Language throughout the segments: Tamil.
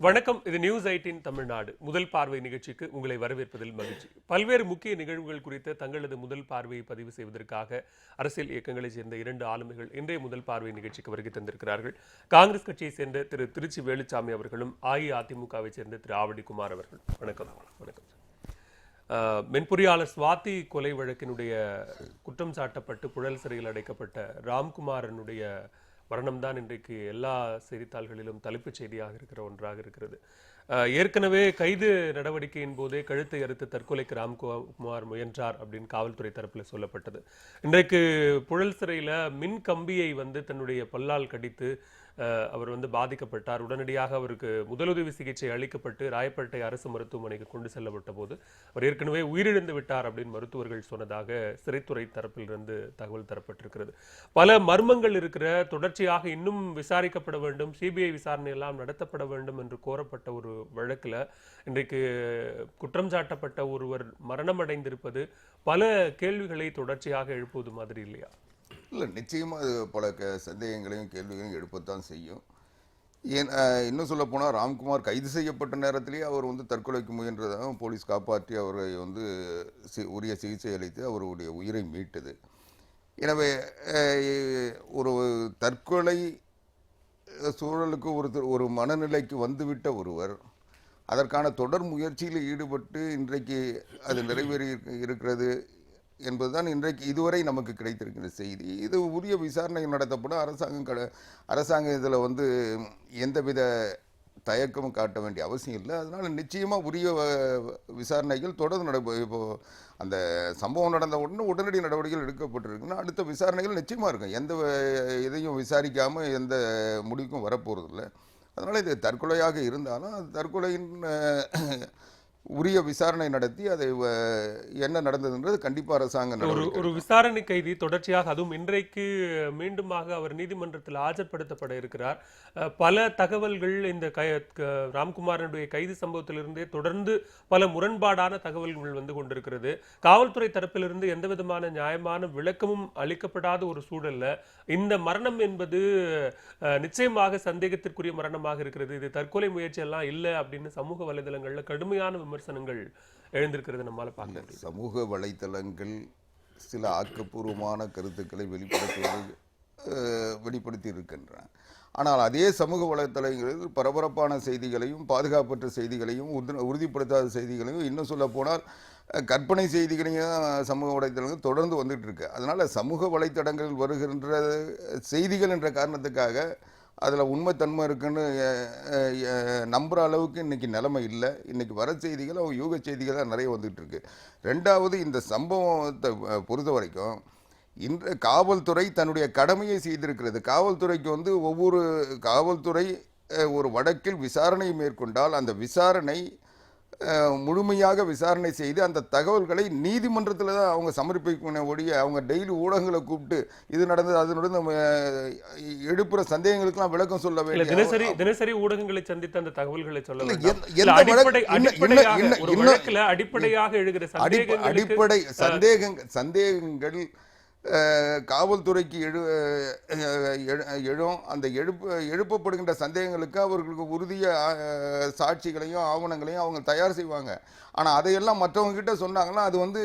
வணக்கம். இது நியூஸ் 18 தமிழ்நாடு முதல் பார்வை நிகழ்ச்சிக்கு உங்களை வரவேற்பதில் மகிழ்ச்சி. பல்வேறு முக்கிய நிகழ்வுகள் குறித்த தங்களது முதல் பார்வையை பதிவு செய்வதற்காக அரசியல் இயக்கங்களைச் சேர்ந்த 2 ஆளுமைகள் இன்றைய முதல் பார்வை நிகழ்ச்சிக்கு வருகை தந்திருக்கிறார்கள். காங்கிரஸ் கட்சியைச் சேர்ந்த திரு திருச்சி வேலுச்சாமி அவர்களும் அஇஅதிமுகவை சேர்ந்த திரு ஆவடிக்குமார் அவர்கள். வணக்கம். வணக்கம். மென்பொறியாளர் சுவாதி கொலை வழக்கினுடைய குற்றம் சாட்டப்பட்டு புழல் சிறையில் அடைக்கப்பட்ட ராம்குமாரனுடைய மரணம்தான் இன்றைக்கு எல்லா செய்தித்தாள்களிலும் தலைப்புச் செய்தியாக இருக்கிற ஒன்றாக இருக்கிறது. ஏற்கனவே கைது நடவடிக்கையின் போதே கழுத்தை அறுத்து தற்கொலைக்கு ராம்குமார் முயன்றார் அப்படின்னு காவல்துறை தரப்பில் சொல்லப்பட்டது. இன்றைக்கு புழல் சிறையில் மின் கம்பியை தன்னுடைய பல்லால் கடித்து அவர் பாதிக்கப்பட்டார். உடனடியாக அவருக்கு முதலுதவி சிகிச்சை அளிக்கப்பட்டு ராயப்பேட்டை அரசு மருத்துவமனைக்கு கொண்டு செல்லப்பட்ட போது அவர் ஏற்கனவே உயிரிழந்து விட்டார் அப்படின்னு மருத்துவர்கள் சொன்னதாக சிறைத்துறை தரப்பிலிருந்து தகவல் தரப்பட்டிருக்கிறது. பல மர்மங்கள் இருக்கிற, தொடர்ச்சியாக இன்னும் விசாரிக்கப்பட வேண்டும், சிபிஐ விசாரணை எல்லாம் நடத்தப்பட வேண்டும் என்று கோரப்பட்ட ஒரு வழக்கில் இன்றைக்கு குற்றம் சாட்டப்பட்ட ஒருவர் மரணம் அடைந்திருப்பது பல கேள்விகளை தொடர்ச்சியாக எழுப்புவது மாதிரி இல்லையா? இல்லை, நிச்சயமாக அது பல சந்தேகங்களையும் கேள்விகளையும் எழுப்பத்தான் செய்யும். இன்னும் சொல்ல போனால் ராம்குமார் கைது செய்யப்பட்ட நேரத்திலேயே அவர் தற்கொலைக்கு முயன்றதாக போலீஸ் காப்பாற்றி அவரை உரிய சிகிச்சை அளித்து அவருடைய உயிரை மீட்டது. எனவே ஒரு தற்கொலை சூழலுக்கு ஒரு மனநிலைக்கு வந்துவிட்ட ஒருவர் அதற்கான தொடர் முயற்சியில் ஈடுபட்டு இன்றைக்கு அது நிறைவேறி இருக்கிறது என்பதுதான் இன்றைக்கு இதுவரை நமக்கு கிடைத்திருக்கிற செய்தி. இது உரிய விசாரணை நடத்தப்படும். அரசாங்கம் இதில் எந்தவித தயக்கமும் காட்ட வேண்டிய அவசியம் இல்லை. அதனால் நிச்சயமாக உரிய விசாரணைகள் தொடர்ந்து இப்போது அந்த சம்பவம் நடந்த உடனடி நடவடிக்கைகள் எடுக்கப்பட்டிருக்குன்னா அடுத்த விசாரணைகள் நிச்சயமாக இருக்கும். எந்த இதையும் விசாரிக்காமல் எந்த முடிவுக்கும் வரப்போகிறதில்லை. அதனால் இது தற்கொலையாக இருந்தாலும் அது தற்கொலையின் உரிய விசாரணை நடத்தி அதை என்ன நடந்ததுன்றது கண்டிப்பாக அரசாங்கம் ஒரு விசாரணை கைதி தொடர்ச்சியாக, அதுவும் இன்றைக்கு மீண்டுமாக அவர் நீதிமன்றத்தில் ஆஜர்படுத்தப்பட இருக்கிறார். பல தகவல்கள் இந்த ராம்குமாரனுடைய கைது சம்பவத்திலிருந்தே தொடர்ந்து பல முரண்பாடான தகவல்கள் வந்து கொண்டிருக்கிறது. காவல்துறை தரப்பிலிருந்து எந்த விதமான நியாயமான விளக்கமும் அளிக்கப்படாத ஒரு சூழல்ல இந்த மரணம் என்பது நிச்சயமாக சந்தேகத்திற்குரிய மரணமாக இருக்கிறது. இது தற்கொலை முயற்சி எல்லாம் இல்லை அப்படின்னு சமூக வலைதளங்கள்ல கடுமையான விமர்சனங்கள் எழுந்திருக்கிறது நம்மால பார்க்க. சமூக வலைதளங்கள் சில ஆக்கப்பூர்வமான கருத்துக்களை வெளிப்படுத்தி இருக்கின்றன. ஆனால் அதே சமூக வலைதளங்களில் பரபரப்பான செய்திகளையும் பாதுகாப்பற்ற செய்திகளையும் உறுதிப்படுத்தாத செய்திகளையும் இன்னும் சொல்ல போனால் கற்பனை செய்திகளையும் சமூக வலைத்தளங்கள் தொடர்ந்து வந்துட்டு இருக்கு. அதனால் சமூக வலைத்தளங்கள் வருகின்ற செய்திகள் என்ற காரணத்துக்காக அதில் உண்மைத்தன்மை இருக்குன்னு நம்புகிற அளவுக்கு இன்றைக்கி நிலைமை இல்லை. இன்றைக்கி வர செய்திகள் அவங்க யூக செய்திகள் தான் நிறைய வந்துகிட்ருக்கு. ரெண்டாவது, இந்த சம்பவத்தை பொறுத்த வரைக்கும் இன்று காவல்துறை தன்னுடைய கடமையை செய்திருக்கிறது. காவல்துறைக்கு ஒவ்வொரு காவல்துறை ஒரு வழக்கில் விசாரணை மேற்கொண்டால் அந்த விசாரணை முழுமையாக விசாரணை செய்து அந்த தகவல்களை நீதிமன்றத்தில் தான் அவங்க சமர்ப்பிக்கணும் ஒழிய அவங்க டெய்லி ஊடகங்களை கூப்பிட்டு இது நடந்தது அது நடந்து எழுப்புற சந்தேகங்களுக்கெல்லாம் விளக்கம் சொல்ல வேண்டிய தினசரி ஊடகங்களை சந்தித்து அந்த தகவல்களை சொல்ல அடிப்படை சந்தேகங்கள் காவல்துறைக்கு எழும் அந்த எழுப்பப்படுகின்ற சந்தேகங்களுக்கு அவர்களுக்கு உறுதிய சாட்சிகளையும் ஆவணங்களையும் அவங்க தயார் செய்வாங்க. ஆனால் அதையெல்லாம் மற்றவங்க கிட்ட சொன்னாங்கன்னா அது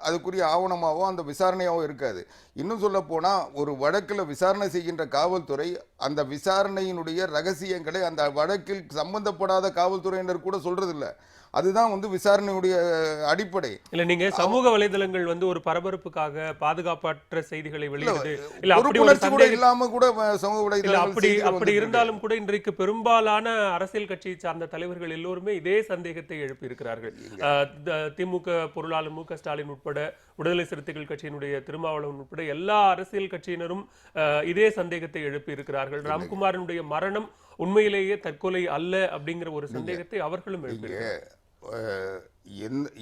அதுக்குரிய ஆவணமாகவோ அந்த விசாரணையாகவோ இருக்காது. இன்னும் சொல்ல போனால் ஒரு வழக்கில் விசாரணை செய்கின்ற காவல்துறை அந்த விசாரணையினுடைய ரகசியங்களை அந்த வழக்கில் சம்பந்தப்படாத காவல்துறையினர் கூட சொல்றதில்லை. அதுதான் விசாரணையுடைய அடிப்படை. இல்ல, நீங்க சமூக வலைதளங்கள் ஒரு பரபரப்புக்காக பாதுகாப்பற்ற செய்திகளை வெளியிடுது இல்லாம கூட சமூக வலைதளங்கள் அப்படி இருந்தாலும் கூட இன்றைக்கு பெரும்பாலான அரசியல் கட்சியை சார்ந்த தலைவர்கள் எல்லோருமே இதே சந்தேகத்தை எழுப்பி இருக்கிறார்கள். திமுக பொருளாளர் மு.க. ஸ்டாலின் உட்பட, விடுதலை சிறுத்தைகள் கட்சியினுடைய திருமாவளவன் உட்பட எல்லா அரசியல் கட்சியினரும் இதே சந்தேகத்தை எழுப்பி இருக்கிறார்கள். ராம்குமாரனுடைய மரணம் உண்மையிலேயே தற்கொலை அல்ல அப்படிங்கிற ஒரு சந்தேகத்தை அவர்களும் எழுப்பியிருக்கிறார்கள்.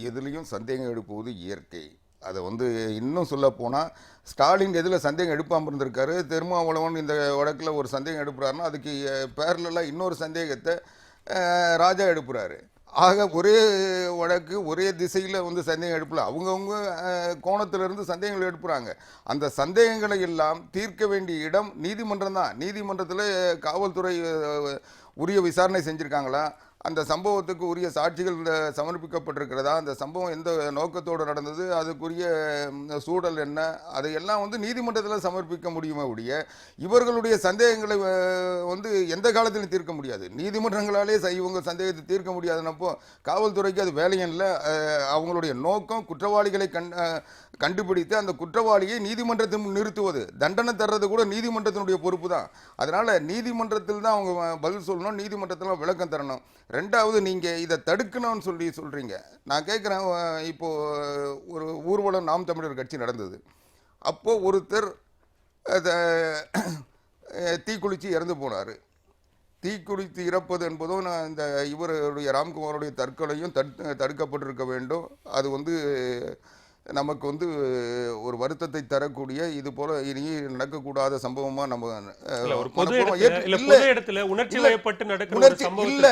எதுலையும் சந்தேகம் எழுப்புவது இயற்கை. அதை இன்னும் சொல்ல போனால் ஸ்டாலின் எதில் சந்தேகம் எழுப்பாமல் இருந்திருக்காரு. திருமாவளவன் இந்த வழக்கில் ஒரு சந்தேகம் எழுப்புறாருன்னா அதுக்கு பேரலாக இன்னொரு சந்தேகத்தை ராஜா எழுப்புறாரு. ஆக ஒரே வழக்கு ஒரே திசையில் சந்தேகம் எழுப்பல, அவங்கவுங்க கோணத்திலிருந்து சந்தேகங்கள் எழுப்புறாங்க. அந்த சந்தேகங்களை எல்லாம் தீர்க்க வேண்டிய இடம் நீதிமன்றம் தான். நீதிமன்றத்தில் காவல்துறை உரிய விசாரணை செஞ்சுருக்காங்களா, அந்த சம்பவத்துக்கு உரிய சாட்சிகள் சமர்ப்பிக்கப்பட்டிருக்கிறதா, அந்த சம்பவம் எந்த நோக்கத்தோடு நடந்தது, அதுக்குரிய சூழல் என்ன, அதையெல்லாம் வந்து நீதிமன்றத்தில் சமர்ப்பிக்க முடியுமே ஒழிய இவர்களுடைய சந்தேகங்களை வந்து எந்த காலத்திலும் தீர்க்க முடியாது. நீதிமன்றங்களாலே இவங்க சந்தேகத்தை தீர்க்க முடியாதுனப்போ காவல்துறைக்கு அது வேலையும் இல்லை. அவங்களுடைய நோக்கம் குற்றவாளிகளை கண்டுபிடித்து அந்த குற்றவாளியை நீதிமன்றத்தில் நிறுத்துவது, தண்டனை தர்றது கூட நீதிமன்றத்தினுடைய பொறுப்பு தான். அதனால் நீதிமன்றத்தில் தான் அவங்க பதில் சொல்லணும், நீதிமன்றத்தில் விளக்கம் தரணும். ரெண்டாவது, நீங்கள் இதை தடுக்கணும்னு சொல்கிறீங்க. நான் கேட்குறேன், இப்போது ஒரு ஊர்வலம் நாம் தமிழர் கட்சி நடந்தது. அப்போது ஒருத்தர் தீக்குளித்து இறந்து போனார். தீக்குளித்து இறப்பது என்பதும் இந்த இவருடைய ராம்குமாருடைய தற்கொலையும் தடுக்கப்பட்டிருக்க வேண்டும். அது வந்து நமக்கு வந்து ஒரு வருத்தத்தை தரக்கூடிய, இது போல இனி நடக்கக்கூடாத சம்பவமா நம்ம உணர்ச்சி வயப்பட்டு நடக்கிற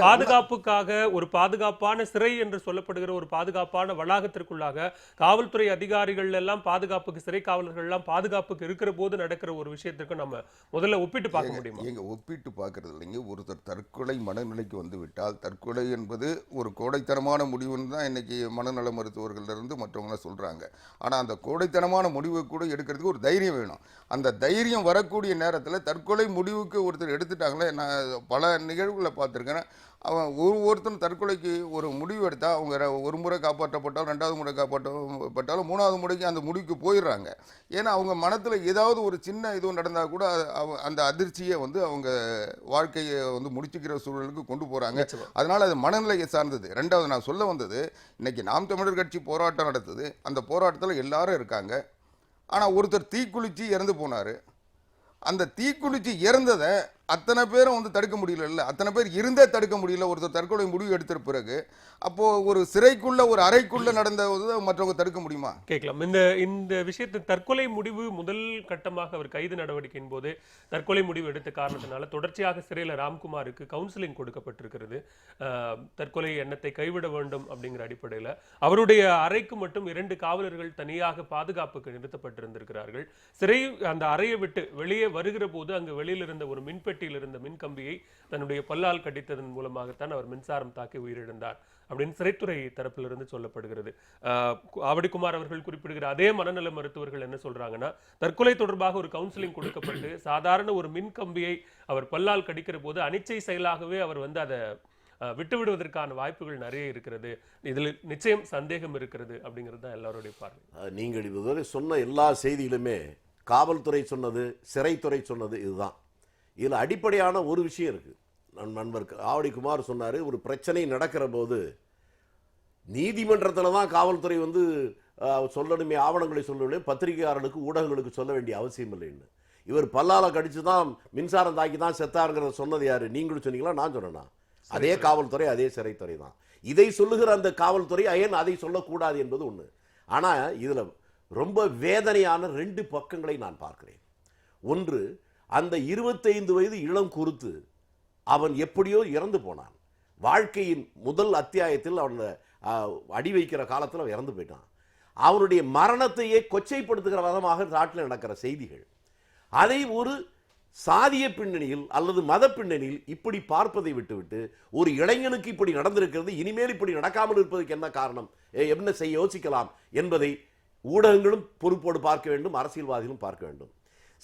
பாதுகாப்புக்காக ஒரு பாதுகாப்பான சிறை என்று சொல்லப்படுகிற ஒரு பாதுகாப்பான வளாகத்திற்குள்ளாக காவல்துறை அதிகாரிகள் எல்லாம் பாதுகாப்புக்கு, சிறை காவலர்கள் எல்லாம் பாதுகாப்புக்கு இருக்கிற போது நடக்கிற ஒரு விஷயத்திற்கு நம்ம முதல்ல ஒப்பிட்டு பார்க்க முடியுமா? எங்க ஒப்பிட்டு பார்க்கறது இல்லைங்க. ஒருத்தர் தற்கொலை மனநிலைக்கு வந்து விட்டால், தற்கொலை என்பது ஒரு கோடைத்தனமான முடிவுன்னு தான் இன்னைக்கு மனநல மருத்துவர்கள் இருந்து மற்றவங்க சொல்றாங்க. ஆனா அந்த கோடைத்தனமான முடிவை கூட எடுக்கிறதுக்கு ஒரு தைரியம் வேணும். அந்த தைரியம் வரக்கூடிய நேரத்தில் தற்கொலை முடிவுக்கு ஒருத்தர் எடுத்துட்டாங்களே, நான் பல நிகழ்வுகளை பார்த்துருக்கேன். அவன் ஒருத்தன் தற்கொலைக்கு ஒரு முடிவு எடுத்தால் அவங்க ஒரு முறை காப்பாற்றப்பட்டாலும், ரெண்டாவது முறை காப்பாற்றப்பட்டாலும், மூணாவது முறைக்கு அந்த முடிவுக்கு போயிடுறாங்க. ஏன்னா அவங்க மனத்தில் ஏதாவது ஒரு சின்ன இதுவும் நடந்தால் கூட அந்த அதிர்ச்சியை வந்து அவங்க வாழ்க்கையை வந்து முடிச்சுக்கிற சூழலுக்கு கொண்டு போகிறாங்க. அதனால் அது மனநிலையை சார்ந்தது. ரெண்டாவது, நான் சொல்ல வந்தது, இன்னைக்கு நாம் தமிழர் கட்சி போராட்டம் நடத்துது. அந்த போராட்டத்தில் எல்லாரும் இருக்காங்க. ஆனால் ஒருத்தர் தீக்குளிச்சு இறந்து போனார். அந்த தீக்குளிச்சு இறந்ததை அத்தனை பேரும் வந்து தடுக்க முடியல. அத்தனை பேர் இருந்தே தடுக்க முடியல. ஒருத்தர் தற்கொலை முடிவு எடுத்த பிறகு அப்போ ஒரு சிறைக்குள்ள, ஒரு அறைக்குள்ள நடந்த மற்றவங்க தடுக்க முடியுமா? கேட்கலாம். இந்த விஷயத்தை தற்கொலை முடிவு முதல் கட்டமாக அவர் கைது நடவடிக்கையின் போது தற்கொலை முடிவு எடுத்த காரணத்தினால தொடர்ச்சியாக சிறையில் ராம்குமாருக்கு கவுன்சிலிங் கொடுக்கப்பட்டிருக்கிறது. தற்கொலை எண்ணத்தை கைவிட வேண்டும் அப்படிங்கிற அடிப்படையில் அவருடைய அறைக்கு மட்டும் 2 காவலர்கள் தனியாக பாதுகாப்புக்கு நிறுத்தப்பட்டிருந்திருக்கிறார்கள். சிறை அந்த அறையை விட்டு வெளியே வருகிற போது அங்கு வெளியில் இருந்த ஒரு மின்பெட்டி இருந்த மின்கம்பியை தன்னுடைய பல்லால் கடித்ததன் மூலமாகத்தான் அவர் மின்சாரம் தாக்கி உயிரிழந்தார் அப்படின்னு சிறைத்துறை தரப்பிலிருந்து சொல்லப்படுகிறது. ஆவடிக்குமார் அவர்கள் குறிப்பிடுகிற அதே மனநல மருத்துவர்கள் என்ன சொல்றாங்கன்னா, தற்கொலை தொடர்பாக ஒரு கவுன்சிலிங் கொடுக்கப்பட்டு சாதாரண ஒரு மின்கம்பியை அவர் பல்லால் கடிக்கிற போது அனிச்சை செயலாகவே அவர் வந்து அதை விட்டுவிடுவதற்கான வாய்ப்புகள் நிறைய இருக்கிறது. இதில் நிச்சயம் சந்தேகம் இருக்கிறது அப்படிங்கிறது தான் எல்லாருடைய பார்வை. நீங்கள் இதுவரை சொன்ன எல்லா செய்தியிலுமே காவல்துறை சொன்னது, சிறைத்துறை சொன்னது இதுதான். இதில் அடிப்படையான ஒரு விஷயம் இருக்குது. நண்பர் ஆவடிக்குமார் சொன்னார், ஒரு பிரச்சனை நடக்கிற போது நீதிமன்றத்தில் தான் காவல்துறை வந்து சொல்லணுமே, ஆவணங்களை சொல்லணுமே, பத்திரிகையாளர்களுக்கு, ஊடகங்களுக்கு சொல்ல வேண்டிய அவசியம் இல்லைன்னு. இவர் பல்லால கடிச்சு தான் மின்சாரம் தாக்கி தான் செத்தாருங்கிறத சொன்னது யாரு? நீங்களும் சொன்னீங்களா, நான் சொன்னேன்னா? அதே காவல்துறை, அதே சிறைத்துறை தான். இதை சொல்லுகிற அந்த காவல்துறை ஏன் அதை சொல்லக்கூடாது என்பது ஒன்று. ஆனால் இதில் ரொம்ப வேதனையான 2 பக்கங்களை நான் பார்க்கிறேன். ஒன்று, அந்த 25 வயது இளம் குருத்து அவன் எப்படியோ இறந்து போனான். வாழ்க்கையின் முதல் அத்தியாயத்தில் அவன் அடி வைக்கிற காலத்தில் அவன் இறந்து போயிட்டான். அவனுடைய மரணத்தையே கொச்சைப்படுத்துகிற விதமாக நாட்டில் நடக்கிற செய்திகள், அதை ஒரு சாதிய பின்னணியில் அல்லது மத பின்னணியில் இப்படி பார்ப்பதை விட்டுவிட்டு ஒரு இளைஞனுக்கு இப்படி நடந்திருக்கிறது, இனிமேல் இப்படி நடக்காமல் இருப்பதற்கு என்ன காரணம், என்ன செய்ய யோசிக்கலாம் என்பதை ஊடகங்களும் பொறுப்போடு பார்க்க வேண்டும், அரசியல்வாதிகளும் பார்க்க வேண்டும்.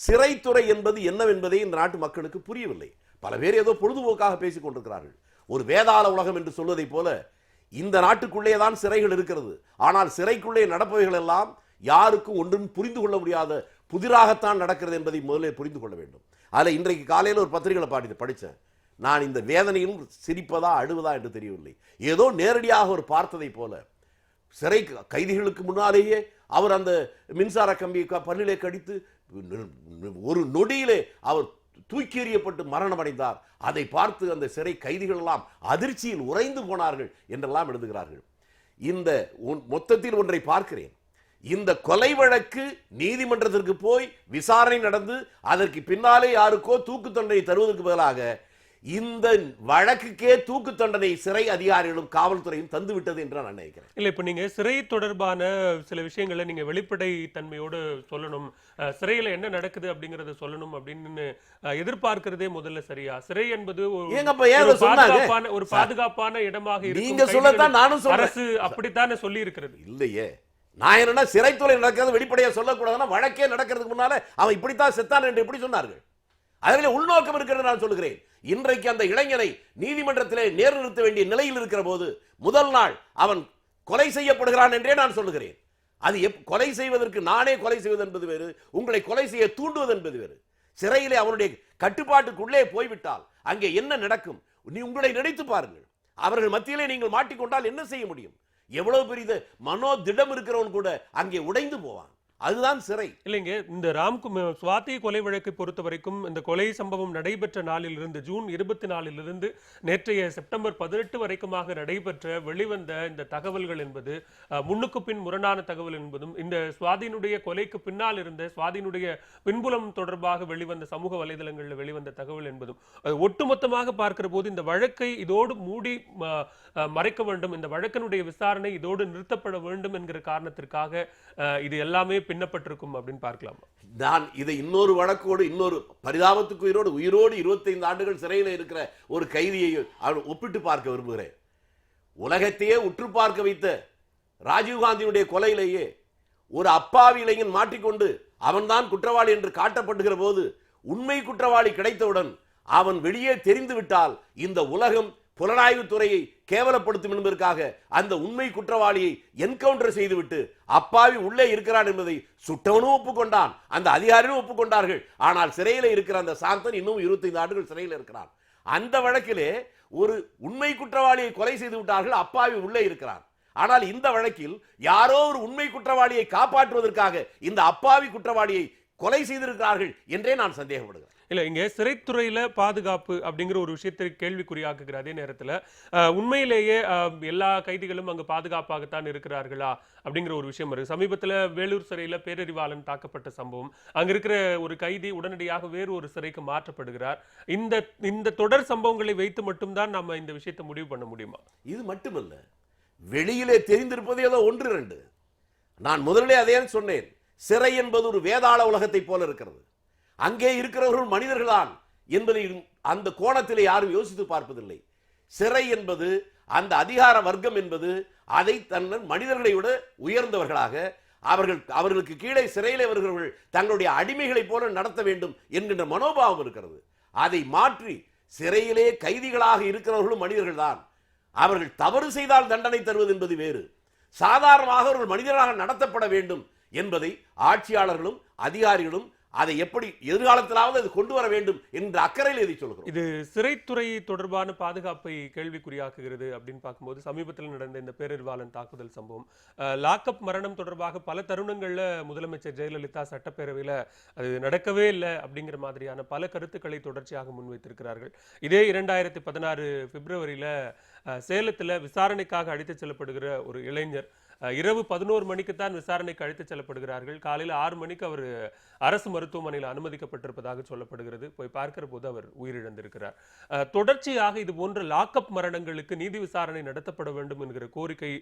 சிறைத்துறை என்பது என்னவென்பதை இந்த நாட்டு மக்களுக்கு புரியவில்லை. பல பேர் ஏதோ பொழுதுபோக்காக பேசிக் கொண்டிருக்கிறார்கள். ஒரு வேதாள உலகம் என்று சொல்வதை போல இந்த நாட்டுக்குள்ளே தான் சிறைகள் இருக்கிறது. ஆனால் சிறைக்குள்ளே நடப்பவைகள் எல்லாம் யாருக்கும் ஒன்றும் புரிந்து கொள்ள முடியாத புதிராகத்தான் நடக்கிறது என்பதை முதலில் புரிந்து கொள்ள வேண்டும். அதில் இன்றைக்கு காலையில் ஒரு பத்திரிகையில் படித்தேன். நான் இந்த வேதனையிலும் சிரிப்பதா அழுவதா என்று தெரியவில்லை. ஏதோ நேரடியாக ஒரு பார்த்ததை போல சிறை கைதிகளுக்கு முன்னாலேயே அவர் அந்த மின்சார கம்பியை பல்லிலே கடித்து ஒரு நொடியிலே அவர் தூக்கி எறியப்பட்டு மரணம் அடைந்தார். அதை பார்த்து அந்த சிறை கைதிகள் எல்லாம் அதிர்ச்சியில் உறைந்து போனார்கள் என்றெல்லாம் எழுதுகிறார்கள். இந்த மொத்தத்தில் ஒன்றை பார்க்கிறேன். இந்த கொலை வழக்கு நீதிமன்றத்திற்கு போய் விசாரணை நடந்து அதற்கு பின்னாலே யாருக்கோ தூக்கு தண்டனை தருவதற்கு பதிலாக இந்த வழக்குக்கே தூக்கு தண்டனை சிறை அதிகாரிகளும் காவல்துறையும் தந்து விட்டது என்று நான் நினைக்கிறேன். இல்ல இப்ப நீங்க சிறை தொடர்பான சில விஷயங்களை நீங்க வெளிப்படை தன்மையோடு சொல்லணும், சிறையில என்ன நடக்குது அப்படிங்கறத சொல்லணும் அப்படின்னு எதிர்பார்க்கிறதே முதல்ல சரியா? சிறை என்பது ஒரு பாதுகாப்பான இடமாக நீங்க சொல்லத்தான் நானும் சொல்றேன். அரசு அப்படித்தானே சொல்லி இருக்கிறது. இல்லையே, நான் என்னன்னா சிறைத்துறை நடக்கிறது வெளிப்படையா சொல்லக்கூடாதுன்னா வழக்கே நடக்கிறதுக்கு முன்னால அவன் இப்படித்தான் செத்தான் என்று எப்படி சொன்னார்கள்? அதில் உள்நோக்கம் இருக்கிறது நான் சொல்லுகிறேன். இன்றைக்கு அந்த இளைஞனை நீதிமன்றத்திலே நேர் நிறுத்த வேண்டிய நிலையில் இருக்கிற போது முதல் நாள் அவன் கொலை செய்யப்படுகிறான் என்றே நான் சொல்லுகிறேன். அது கொலை செய்வதற்கு நானே கொலை செய்வது என்பது வேறு, உங்களை கொலை செய்ய தூண்டுவது என்பது வேறு. சிறையிலே அவனுடைய கட்டுப்பாட்டுக்குள்ளே போய்விட்டால் அங்கே என்ன நடக்கும்? உங்களை நினைத்து பாருங்கள். அவர்கள் மத்தியிலே நீங்கள் மாட்டிக்கொண்டால் என்ன செய்ய முடியும்? எவ்வளவு பெரிய மனோ திடம் இருக்கிறவன் கூட அங்கே உடைந்து போவான். அதுதான் சிறை. இல்லைங்க, இந்த ராம்குமார் சுவாதி கொலை வழக்கை பொறுத்த வரைக்கும் இந்த கொலை சம்பவம் நடைபெற்ற நாளிலிருந்து ஜூன் 24 நேற்றைய செப்டம்பர் 18 வரைக்குமாக நடைபெற்ற வெளிவந்த இந்த தகவல்கள் என்பது முன்னுக்கு பின் முரணான தகவல் என்பதும், இந்த சுவாதியினுடைய கொலைக்கு பின்னால் இருந்த சுவாதியினுடைய பின்புலம் தொடர்பாக வெளிவந்த சமூக வலைதளங்களில் வெளிவந்த தகவல் என்பதும் ஒட்டுமொத்தமாக பார்க்கிற போது இந்த வழக்கை இதோடு மூடி மறைக்க வேண்டும், இந்த வழக்கினுடைய விசாரணை இதோடு நிறுத்தப்பட வேண்டும் என்கிற காரணத்திற்காக இது எல்லாமே பின்னப்பட்டிருக்கும் அப்படின்னு பார்க்கலாம். நான் இதை இன்னொரு வழக்கோடு இன்னொரு பரிதாபத்துக்கு உயிரோடு 25 ஆண்டுகள் சிறையில் இருக்கிற ஒரு கைதியை ஒப்பிட்டு பார்க்க விரும்புகிறேன். உலகத்தையே உற்று பார்க்க வைத்த ராஜீவ்காந்தியுடைய கொலையிலேயே ஒரு அப்பாவி இளைஞன் மாட்டிக்கொண்டு அவன்தான் குற்றவாளி என்று காட்டப்படுகிற போது உண்மை குற்றவாளி கிடைத்தவுடன் அவன் வெளியே தெரிந்து விட்டால் இந்த உலகம் புலனாய்வு துறையை கேவலப்படுத்தும் என்பதற்காக அந்த உண்மை குற்றவாளியை என்கவுண்டர் செய்துவிட்டு அப்பாவி உள்ளே இருக்கிறான் என்பதை சுட்டவனும் ஒப்புக்கொண்டான், அந்த அதிகாரியும் ஒப்புக்கொண்டார்கள். ஆனால் சிறையில் இருக்கிற அந்த சாந்தன் இன்னும் 25 ஆண்டுகள் சிறையில் இருக்கிறான். அந்த வழக்கிலே ஒரு உண்மை குற்றவாளியை கொலை செய்து விட்டார்கள், அப்பாவி உள்ளே இருக்கிறான். ஆனால் இந்த வழக்கில் யாரோ ஒரு உண்மை குற்றவாளியை காப்பாற்றுவதற்காக இந்த அப்பாவி குற்றவாளியை கொலை செய்திருக்கிறார்கள் என்றே நான் சந்தேகப்படுகிறேன். இல்ல, இங்க சிறைத்துறையில பாதுகாப்பு அப்படிங்கிற ஒரு விஷயத்தை கேள்விக்குறியாக்குகிற அதே நேரத்துல உண்மையிலேயே எல்லா கைதிகளும் அங்கு பாதுகாப்பாகத்தான் இருக்கிறார்களா அப்படிங்கிற ஒரு விஷயம் இருக்கு. சமீபத்துல வேலூர் சிறையில பேரறிவாளன் தாக்கப்பட்ட சம்பவம், அங்க இருக்கிற ஒரு கைதி உடனடியாக வேறு ஒரு சிறைக்கு மாற்றப்படுகிறார். இந்த தொடர் சம்பவங்களை வைத்து மட்டும்தான் நம்ம இந்த விஷயத்தை முடிவு பண்ண முடியுமா? இது மட்டுமல்ல, வெளியிலே தெரிந்திருப்பது ஏதோ 1-2. நான் முதலிலே அதே சொன்னேன், சிறை என்பது ஒரு வேதாள உலகத்தை போல இருக்கிறது. அங்கே இருக்கிறவர்கள் மனிதர்களான் என்பதை அந்த கோணத்திலே யாரும் யோசித்து பார்ப்பதில்லை. சிறை என்பது அந்த அதிகார வர்க்கம் என்பது அதை தன்னர் மனிதர்களை விட உயர்ந்தவர்களாக அவர்களுக்கு கீழே சிறையிலே வருகிறவர்கள் தங்களுடைய அடிமைகளை போல நடத்த வேண்டும் என்கின்ற மனோபாவம் இருக்கிறது. அதை மாற்றி சிறையிலே கைதிகளாக இருக்கிறவர்களும் மனிதர்கள் தான். அவர்கள் தவறு செய்தால் தண்டனை தருவது என்பது வேறு. சாதாரணமாக அவர்கள் மனிதர்களாக நடத்தப்பட வேண்டும் என்பதை ஆட்சியாளர்களும் அதிகாரிகளும் அதை எப்படி எதிர்காலத்திலாவது அது கொண்டு வர வேண்டும் என்ற அக்கறையில் எதை சொல்கிறோம். இது சிறைத்துறை தொடர்பான பாதுகாப்பை கேள்விக்குறியாக்குகிறது அப்படின்னு பார்க்கும்போது சமீபத்தில் நடந்த இந்த பேரறிவாளன் தாக்குதல் சம்பவம், லாக்அப் மரணம் தொடர்பாக பல தருணங்கள்ல முதலமைச்சர் ஜெயலலிதா சட்டப்பேரவையில அது நடக்கவே இல்லை அப்படிங்கிற மாதிரியான பல கருத்துக்களை தொடர்ச்சியாக முன்வைத்திருக்கிறார்கள். இதே 2016 பிப்ரவரியில சேலத்துல விசாரணைக்காக அழைத்துச் செல்லப்படுகிற ஒரு இளைஞர் இரவு 11 மணிக்குத்தான் விசாரணைக்கு அழைத்துச் செல்லப்படுகிறார்கள். காலையில் 6 மணிக்கு அவர் அரசு மருத்துவமனையில் அனுமதிக்கப்பட்டிருப்பதாக சொல்லப்படுகிறது. போய் பார்க்கிற போது அவர் உயிரிழந்திருக்கிறார். தொடர்ச்சியாக இது போன்ற லாக்அப் மரணங்களுக்கு நீதி விசாரணை நடத்தப்பட வேண்டும் என்கிற கோரிக்கை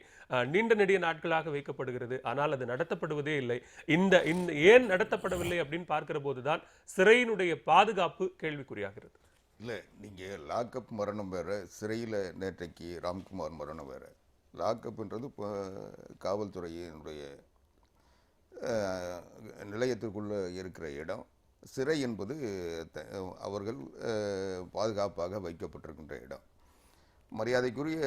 நீண்ட நெடிய நாட்களாக வைக்கப்படுகிறது. ஆனால் அது நடத்தப்படுவதே இல்லை. இந்த ஏன் நடத்தப்படவில்லை அப்படின்னு பார்க்கிற போதுதான் சிறையினுடைய பாதுகாப்பு கேள்விக்குறியாகிறது. இல்லை, நீங்கள் லாக்அப் மரணம் வேறு, சிறையில் நேற்றைக்கு ராம்குமார் மரணம் வேறு. லாக்அப்ன்றது காவல்துறையினுடைய நிலையத்திற்குள்ளே இருக்கிற இடம். சிறை என்பது அவர்கள் பாதுகாப்பாக வைக்கப்பட்டிருக்கின்ற இடம். மரியாதைக்குரிய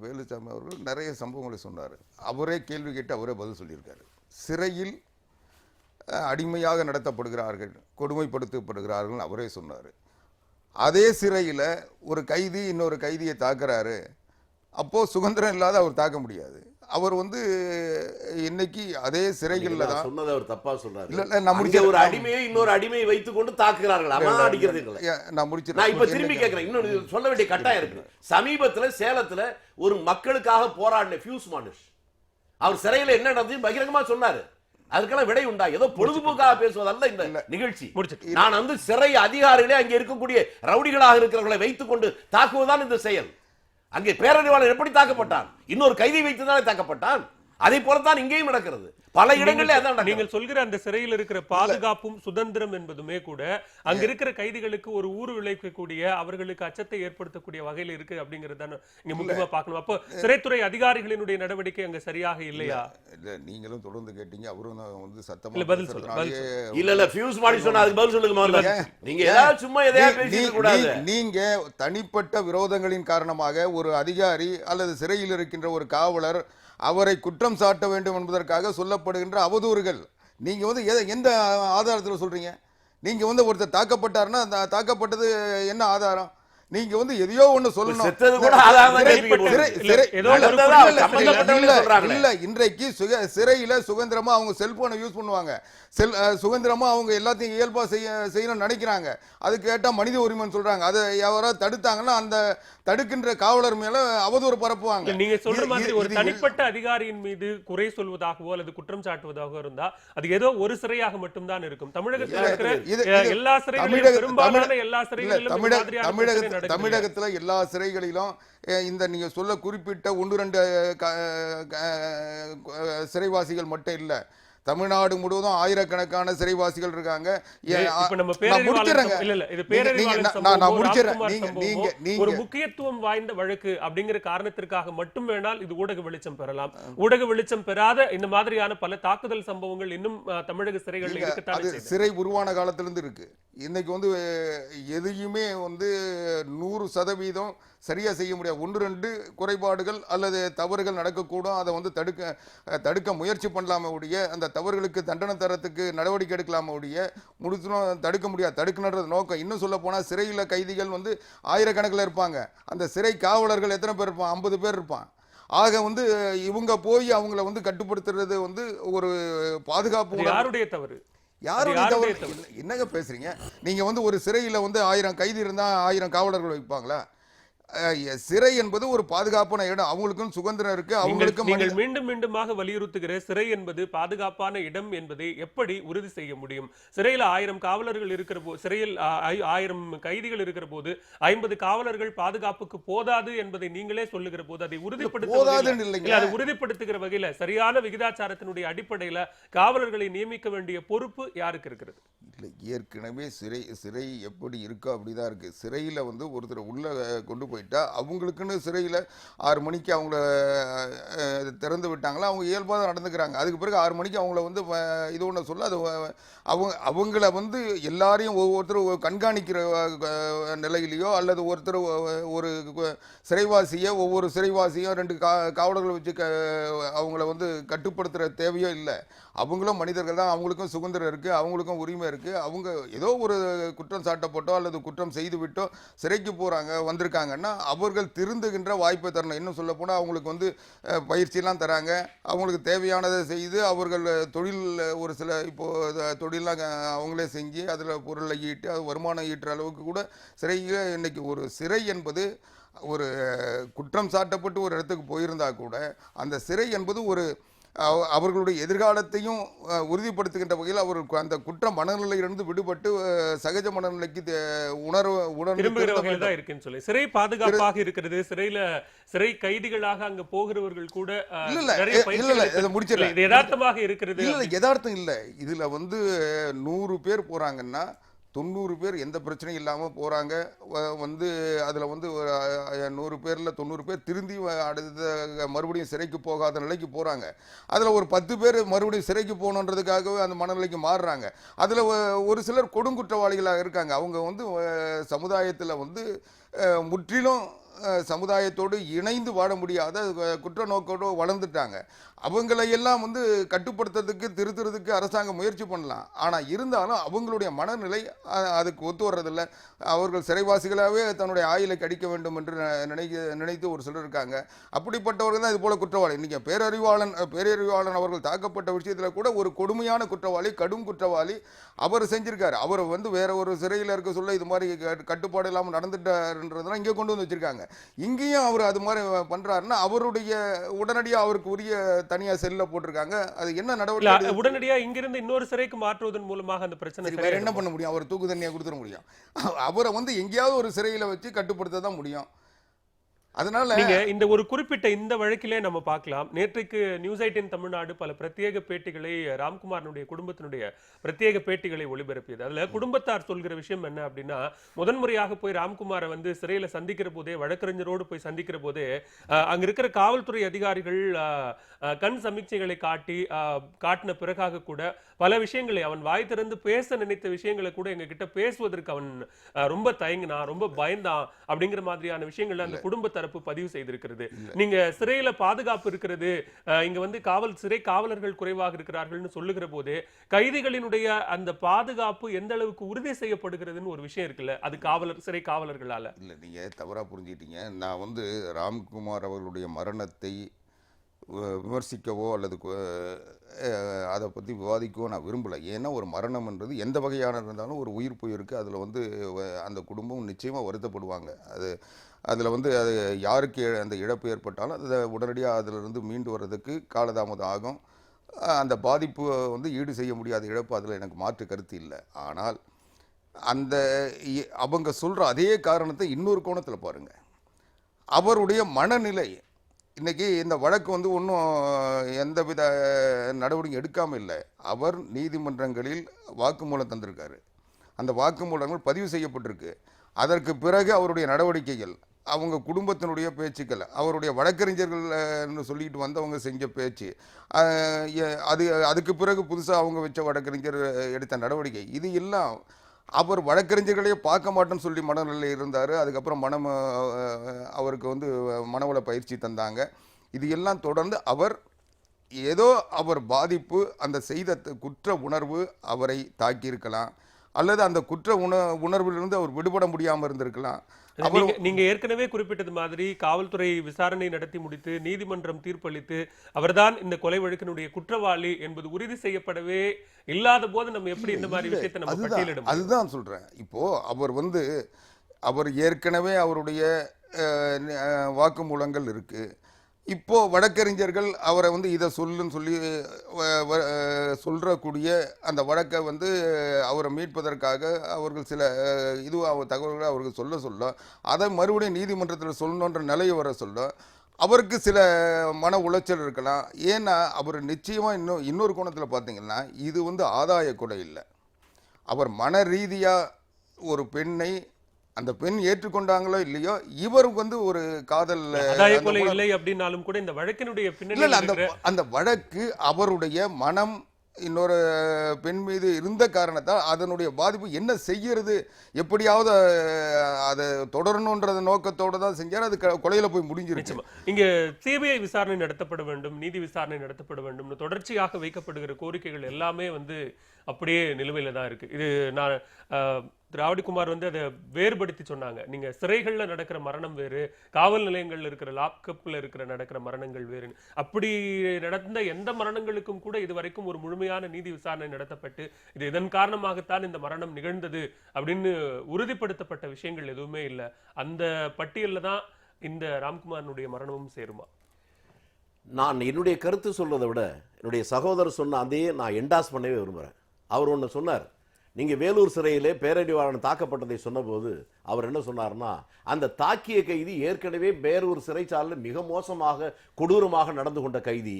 வேலுசாமி அவர்கள் நிறைய சம்பவங்களை சொன்னார். அவரே கேள்வி கேட்டு அவரே பதில் சொல்லியிருக்காரு. சிறையில் அடிமையாக நடத்தப்படுகிறார்கள், கொடுமைப்படுத்தப்படுகிறார்கள் அவரே சொன்னார். அதே சிறையில் ஒரு கைதி இன்னொரு கைதியை தாக்குறாரு, அப்போது சுதந்திரம் இல்லாத அவர் தாக்க முடியாது. அவர் இன்னைக்கு அதே சிறைகளில் தான் சொன்னது. அவர் தப்பா சொல்றாரு. இல்ல, நான் முடிச்ச ஒரு அடிமையை இன்னொரு அடிமையை வைத்துக் கொண்டு தாக்குகிறார்கள். அடிக்கிறது இல்லை. நான் முடிச்சு நான் இப்ப திரும்பி கேட்கிறேன். இன்னொரு சொல்ல வேண்டிய கட்டாயம் இருக்கு. சமீபத்துல சேலத்துல ஒரு மக்களுக்காக போராடின ஃபியூஸ் மானுஷ் அவர் சிறையில என்ன நடந்தது பகிரங்கமா சொன்னாரு. அதுக்கெல்லாம் விடை உண்டா? ஏதோ பொழுதுபோக்காக பேசுவதல்ல இந்த நிகழ்ச்சி. முடிச்சிட்டு நான் வந்து சிறை அதிகாரிகளே அங்கே இருக்கக்கூடிய ரவுடிகளாக இருக்கிறவர்களை வைத்துக் கொண்டு தாக்குவதுதான் இந்த செயல். அங்கே பேரறிவாளன் எப்படி தாக்கப்பட்டான்? இன்னொரு கைதி வைத்துதானே தாக்கப்பட்டான். அதை போலத்தான் இங்கேயும் நடக்கிறது. பல இடங்களில் அதான் நீங்கள் சொல்கிற அந்த சிறையில் இருக்கிற பாதுகாப்பும் சுதந்திரம் என்பதுமே கூட அங்க இருக்கிற கைதிகளுக்கு ஒரு ஊறு விளைவிக்கக்கூடிய, அவர்களுக்கு அச்சத்தை ஏற்படுத்தக்கூடிய வகையில் இருக்கு அப்படிங்கறது இங்க முக்கியமா பார்க்கணும். அப்போ சிறைத்துறை அதிகாரிகளினுடைய நடவடிக்கை அங்க சரியாக இல்லையா? இல்ல, நீங்களும் தொடர்ந்து கேட்டீங்க, அவரும் வந்து சத்தமா இல்ல, பதில் சொல்லுங்க. இல்ல ஃபியூஸ் மாடி சொன்னா அதுக்கு பதில் சொல்லுங்க முதல்ல. நீங்க ஏதாவது சும்மா எதையாவது பேசிக்க கூடாது. நீங்க தனிப்பட்ட விரோதங்களின் காரணமாக ஒரு அதிகாரி அல்லது சிறையில் இருக்கின்ற ஒரு காவலர் அவரை குற்றம் சாட்ட வேண்டும் என்பதற்காக சொல்லப்படுகின்ற அவதூறுகள் நீங்க வந்து எந்த ஆதாரத்தில் சொல்றீங்க? நீங்க வந்து ஒருத்தர் தாக்கப்பட்டாருன்னா தாக்கப்பட்டது என்ன ஆதாரம்? நீங்க வந்து எதையோ ஒண்ணு சொல்லணும். இல்ல, இன்றைக்கு சிறையில சுதந்திரமா அவங்க செல்போனை யூஸ் பண்ணுவாங்க, சுதந்திரமா அவங்க எல்லாத்தையும் இயல்பா செய்யணும்னு நினைக்கிறாங்க. அது கேட்டா மனித உரிமைன்னு சொல்றாங்க. அதை யாராவது தடுத்தாங்கன்னா அந்த தடுக்கின்ற காவலர் மேல அவதூறு பரப்புவாங்க. நீங்க சொல்ற மாதிரி ஒரு தனிப்பட்ட அதிகாரியின் மீது குறை சொல்வதாகவோ அல்லது குற்றம் சாட்டுவதாகவோ இருந்தா அது ஏதோ ஒரு சிறையாக மட்டும்தான் இருக்கும். தமிழகத்தில் இருக்கிற எல்லா சிறைகளிலும், பெரும்பாலான எல்லா சிறைகளிலும் தமிழகத்துல எல்லா சிறைகளிலும் இந்த நீங்க சொல்ல குறிப்பிட்ட 1-2 சிறைவாசிகள் மட்டும் இல்ல, தமிழ்நாடு முழுவதும் ஆயிரக்கணக்கான சிறைவாசிகள் இருக்காங்க. ஒரு முக்கியத்துவம் வாய்ந்த வழக்கு அப்படிங்கிற காரணத்திற்காக மட்டும் வேணால் இது ஊடக வெளிச்சம் பெறலாம். ஊடக வெளிச்சம் பெறாத இந்த மாதிரியான பல தாக்குதல் சம்பவங்கள் இன்னும் தமிழக சிறைகளில் இருக்கத்தான். சிறை உருவான காலத்திலிருந்து இருக்கு. இன்னைக்கு வந்து எதையுமே வந்து 100% சரியா செய்ய முடியாது. 1-2 குறைபாடுகள் அல்லது தவறுகள் நடக்கக்கூடும். அதை வந்து தடுக்க முயற்சி பண்ணலாம ஒழிய, அந்த தவறுகளுக்கு தண்டனை தரத்துக்கு நடவடிக்கை எடுக்கலாம ஒழிய முழுசும் தடுக்க முடியாது. தடுக்கணுன்றது நோக்கம். இன்னும் சொல்ல போனா சிறையில் கைதிகள் வந்து ஆயிரக்கணக்கில் இருப்பாங்க. அந்த சிறை காவலர்கள் எத்தனை பேர் இருப்பான்? 50 பேர் இருப்பான். ஆக வந்து இவங்க போய் அவங்கள வந்து கட்டுப்படுத்துறது வந்து ஒரு பாதுகாப்பு. யாருடைய தவறு? என்னங்க பேசுறீங்க நீங்க? வந்து ஒரு சிறையில வந்து 1000 கைதி இருந்தா 1000 காவலர்கள் வைப்பாங்களா? சிறை என்பது ஒரு பாதுகாப்பான இடம். அவங்களுக்கும் சுதந்திரம் இருக்கு. அவங்களுக்கும் நீங்கள் மீண்டும் மீண்டுமாக வலியுறுத்துகிற சிறை என்பது பாதுகாப்பான இடம் என்பதை எப்படி உறுதி செய்ய முடியும்? சிறையில் 1000 காவலர்கள் இருக்கிற போது, சிறையில் 1000 கைதிகள் இருக்கிற போது 50 காவலர்கள் பாதுகாப்புக்கு போதாது என்பதை நீங்களே சொல்லுகிற போது அதை உறுதிப்படுத்துகிற வகையில சரியான விகிதாச்சாரத்தினுடைய அடிப்படையில காவலர்களை நியமிக்க வேண்டிய பொறுப்பு யாருக்கு இருக்கிறது? ஏற்கனவே சிறை எப்படி இருக்கோ அப்படிதான் இருக்கு. சிறையில வந்து ஒருத்தர் உள்ள கொண்டு போயிட்டா அவங்களுக்குன்னு சிறையில் 6 மணிக்கு அவங்கள திறந்து விட்டாங்களா, அவங்க இயல்பாக தான் நடந்துக்கிறாங்க. அதுக்கு பிறகு 6 மணிக்கு அவங்கள வந்து இது ஒன்று சொல்ல, அது அவங்கள வந்து எல்லாரையும் ஒவ்வொருத்தரும் கண்காணிக்கிற நிலையிலையோ அல்லது ஒருத்தர் ஒரு சிறைவாசியை ஒவ்வொரு சிறைவாசியும் 2 காவலர்களை வச்சு அவங்கள வந்து கட்டுப்படுத்துகிற தேவையோ இல்லை. அவங்களும் மனிதர்கள் தான். அவங்களுக்கும் சுதந்திரம் இருக்குது, அவங்களுக்கும் உரிமை இருக்குது. அவங்க ஏதோ ஒரு குற்றம் சாட்டப்பட்டோ அல்லது குற்றம் செய்து விட்டோ சிறைக்கு போகிறாங்க, வந்திருக்காங்கன்னா அவர்கள் திருந்துகின்ற வாய்ப்பை தரணும். இன்னும் சொல்ல போனால் அவங்களுக்கு வந்து பயிற்சியெல்லாம் தராங்க. அவங்களுக்கு தேவையானதை செய்து அவர்கள் தொழில் ஒரு சில இப்போது தொழிலாம் அவங்களே செஞ்சு அதில் பொருளை ஈட்டு அது வருமானம் ஈட்டுற அளவுக்கு கூட சிறையில் இன்னைக்கு ஒரு சிறை என்பது ஒரு குற்றம் சாட்டப்பட்டு ஒரு இடத்துக்கு போயிருந்தா கூட அந்த சிறை என்பது ஒரு அவர்களுடைய எதிர்காலத்தையும் உறுதிப்படுத்துகின்ற வகையில் அவர் அந்த குற்ற மனநிலையிலிருந்து விடுபட்டு சகஜ மனநிலைக்கு இருக்குன்னு சொல்லி சிறை பாதுகாப்பாக இருக்கிறது. சிறை கைதிகளாக அங்க போகிறவர்கள் கூட யதார்த்தமாக இருக்கிறது. இல்ல, யதார்த்தம் இல்ல. இதுல வந்து 100 பேர் போறாங்கன்னா 90 பேர் எந்த பிரச்சனையும் இல்லாமல் போகிறாங்க. வந்து அதில் வந்து 100 பேரில் 90 பேர் திருந்தி அடுத்த மறுபடியும் சிறைக்கு போகாத நிலைக்கு போகிறாங்க. அதில் ஒரு 10 பேர் மறுபடியும் சிறைக்கு போகணுன்றதுக்காகவே அந்த மனநிலைக்கு மாறுறாங்க. அதில் ஒரு சிலர் கொடுங்குற்றவாளிகளாக இருக்காங்க. அவங்க வந்து சமுதாயத்தில் வந்து முற்றிலும் சமுதாயத்தோடு இணைந்து வாழ முடியாத குற்ற நோக்கோடு வளர்ந்துட்டாங்க. அவங்களையெல்லாம் வந்து கட்டுப்படுத்துறதுக்கு திருத்துறதுக்கு அரசாங்கம் முயற்சி பண்ணலாம். ஆனால் இருந்தாலும் அவங்களுடைய மனநிலை அதுக்கு ஒத்து வர்றதில்லை. அவர்கள் சிறைவாசிகளாகவே தன்னுடைய ஆயுளை கடிக்க வேண்டும் என்று நினைத்து ஒரு சிலர் இருக்காங்க. அப்படிப்பட்டவர்கள் தான் இது போல குற்றவாளி. இன்றைக்கி பேரறிவாளன் அவர்கள் தாக்கப்பட்ட விஷயத்தில் கூட ஒரு கொடுமையான குற்றவாளி, கடும் குற்றவாளி அவர் செஞ்சிருக்காரு. அவர் வந்து வேற ஒரு சிறையில் இருக்க சொல்ல இது மாதிரி கட்டுப்பாடு இல்லாமல் செய்கிறாருன்றதெல்லாம் இங்கே கொண்டு வந்து வச்சுருக்காங்க. இங்கேயும் அவர் அது மாதிரி பண்ணுறாருன்னா அவருடைய உடனடியாக அவருக்கு உரிய தனியாக செல்லில் போட்டிருக்காங்க. அது என்ன நடவடிக்கை? உடனடியா இங்கிருந்து இன்னொரு சிறைக்கு மாற்றுவதன் மூலமாக அந்த பிரச்சனை வேற என்ன பண்ண முடியும்? அவர் தூக்கு தண்ணியை கொடுத்துட முடியும்? அவரை வந்து எங்கேயாவது ஒரு சிறையில் வச்சு கட்டுப்படுத்த தான் முடியும். அதனால நீங்க இந்த ஒரு குறிப்பிட்ட இந்த வழக்கிலே நம்ம பார்க்கலாம். நேற்றைக்கு நியூஸ் 18 தமிழ்நாடு பல பிரத்யேக பேட்டிகளை ராம்குமாரனுடைய குடும்பத்தினுடைய பிரத்யேக பேட்டிகளை ஒளிபரப்பியது. அதுல குடும்பத்தார் சொல்கிற விஷயம் என்ன அப்படின்னா, முதன்முறையாக போய் ராம்குமாரை வந்து சிறையில சந்திக்கிற போதே, வழக்கறிஞரோடு போய் சந்திக்கிற போதே அங்க இருக்கிற காவல்துறை அதிகாரிகள் கண் சமீட்சைகளை காட்டின பிறகாக கூட பல விஷயங்களை அவன் வாய் திறந்து பேச நினைத்த விஷயங்களை கூட எங்க கிட்ட பேசுவதற்கு அவன் ரொம்ப தயங்கினான், ரொம்ப பயந்தான் அப்படிங்கிற மாதிரியான விஷயங்கள் அந்த குடும்ப தரப்பு பதிவு செய்திருக்கிறது. நீங்க சிறையில பாதுகாப்பு இருக்கிறது, இங்க வந்து சிறை காவலர்கள் குறைவாக இருக்கிறார்கள்னு சொல்லுகிற போது கைதிகளினுடைய அந்த பாதுகாப்பு எந்த அளவுக்கு உறுதி செய்யப்படுகிறதுன்னு ஒரு விஷயம் இருக்குல்ல, அது சிறை காவலர்களால. இல்ல, நீங்க தவறா புரிஞ்சுக்கிட்டீங்க. நான் வந்து ராம்குமார் அவர்களுடைய மரணத்தை விமர்சிக்கவோ அல்லது அதை பற்றி விவாதிக்கவோ நான் விரும்பலை. ஏன்னா ஒரு மரணம்ன்றது எந்த வகையான இருந்தாலும் ஒரு உயிர் போயிருக்கு. அதில் வந்து அந்த குடும்பம் நிச்சயமாக வருத்தப்படுவாங்க. அதில் வந்து அது யாருக்கு அந்த இழப்பு ஏற்பட்டாலும் அதை உடனடியாக அதிலிருந்து மீண்டு வர்றதுக்கு காலதாமதம் ஆகும். அந்த பாதிப்பு வந்து ஈடு செய்ய முடியாத இழப்பு, அதில் எனக்கு மாற்று கருத்து இல்லை. ஆனால் அவங்க சொல்கிற அதே காரணத்தை இன்னொரு கோணத்தில் பாருங்கள். அவருடைய மனநிலை இன்றைக்கி இந்த வழக்கு வந்து ஒன்றும் எந்தவித நடவடிக்கை எடுக்காமல் இல்லை. அவர் நீதிமன்றங்களில் வாக்குமூலம் தந்திருக்காரு. அந்த வாக்குமூலங்கள் பதிவு செய்யப்பட்டிருக்கு. அதற்கு பிறகு அவருடைய நடவடிக்கைகள், அவங்க குடும்பத்தினுடைய பேச்சுக்கள், அவருடைய வழக்கறிஞர்கள்னு சொல்லிட்டு வந்தவங்க செஞ்ச பேச்சு, அதுக்கு பிறகு புதுசாக அவங்க வச்ச வழக்கறிஞர் எடுத்த நடவடிக்கை, இது எல்லாம் அவர் வழக்கறிஞர்களையே பார்க்க மாட்டேன்னு சொல்லி மனநிலையில் இருந்தார். அதுக்கப்புறம் அவருக்கு வந்து மனவள பயிற்சி தந்தாங்க. இது எல்லாம் தொடர்ந்து அவர் பாதிப்பு, அந்த செய்த குற்ற உணர்வு அவரை தாக்கியிருக்கலாம், அல்லது அந்த குற்ற உணர்விலிருந்து அவர் விடுபட முடியாமல் இருந்திருக்கலாம். நீங்க ஏற்கனவே குறிப்பிட்டது மாதிரி காவல்துறை விசாரணை நடத்தி முடித்து நீதிமன்றம் தீர்ப்பளித்து அவர்தான் இந்த கொலை வழக்கினுடைய குற்றவாளி என்பது உறுதி செய்யப்படவே இல்லாத போது நம்ம எப்படி இந்த மாதிரி விஷயத்தை நம்ம பட்டியலிடும்? அதுதான் சொல்றேன். இப்போ அவர் ஏற்கனவே அவருடைய வாக்குமூலங்கள் இருக்கு. இப்போ வழக்கறிஞர்கள் அவரை வந்து இதை சொல்லுன்னு சொல்லி சொல்றக்கூடிய அந்த வழக்கை வந்து அவரை மீட்பதற்காக அவர்கள் சில தகவல்களை அவர்கள் சொல்ல அதை மறுபடியும் நீதிமன்றத்தில் சொல்லணுன்ற நிலையை வர சொல்ல அவருக்கு சில மன உளைச்சல் இருக்கலாம். ஏன்னா அவர் நிச்சயமாக இன்னொரு கோணத்தில் பார்த்தீங்கன்னா இது வந்து ஆதாய கொலை இல்லை. அவர் மன ரீதியாக ஒரு பெண்ணை, அந்த பெண் ஏற்றுக்கொண்டாங்களோ இல்லையோ, இவர் வந்து ஒரு காதல் கொலை இல்லை அப்படின்னாலும் கூட இந்த வழக்கினுடைய பின்னணி, அந்த வழக்கு அவருடைய மனம் இன்னொரு பெண் மீது இருந்த காரணத்தால் அதனுடைய பாதிப்பு என்ன செய்யறது, எப்படியாவது அதை தொடரணும்ன்ற நோக்கத்தோடு தான் செஞ்சார். அது கொலையில போய் முடிஞ்சிருச்சு. இங்க சிபிஐ விசாரணை நடத்தப்பட வேண்டும், நீதி விசாரணை நடத்தப்பட வேண்டும், தொடர்ச்சியாக வைக்கப்படுகிற கோரிக்கைகள் எல்லாமே வந்து அப்படியே நிலுவையில தான் இருக்கு. இது நான் திராவிடகுமார் வந்து அதை வேறுபடுத்தி சொன்னாங்க. நீங்க சிறைகள்ல நடக்கிற மரணம் வேறு, காவல் நிலையங்கள்ல இருக்கிற லாக்அப்ல நடக்கிற மரணங்கள் வேறு. அப்படி நடந்த எந்த மரணங்களுக்கும் கூட இதுவரைக்கும் ஒரு முழுமையான நீதி விசாரணை நடத்தப்பட்டு இது இதன் காரணமாகத்தான் இந்த மரணம் நிகழ்ந்தது அப்படின்னு உறுதிப்படுத்தப்பட்ட விஷயங்கள் எதுவுமே இல்லை. அந்த பட்டியல்ல தான் இந்த ராம்குமாரனுடைய மரணமும் சேருமா? நான் என்னுடைய கருத்து சொல்றதை விட என்னுடைய சகோதரர் சொன்ன அதையே நான் என்டாஸ் பண்ணவே விரும்புகிறேன். அவர் ஒன்று சொன்னார். நீங்கள் வேலூர் சிறையிலே பேரறிவாளன் தாக்கப்பட்டதை சொன்னபோது அவர் என்ன சொன்னார்னா, அந்த தாக்கிய கைதி ஏற்கனவே வேலூர் சிறைச்சாலையில் மிக மோசமாக கொடூரமாக நடந்து கொண்ட கைதி,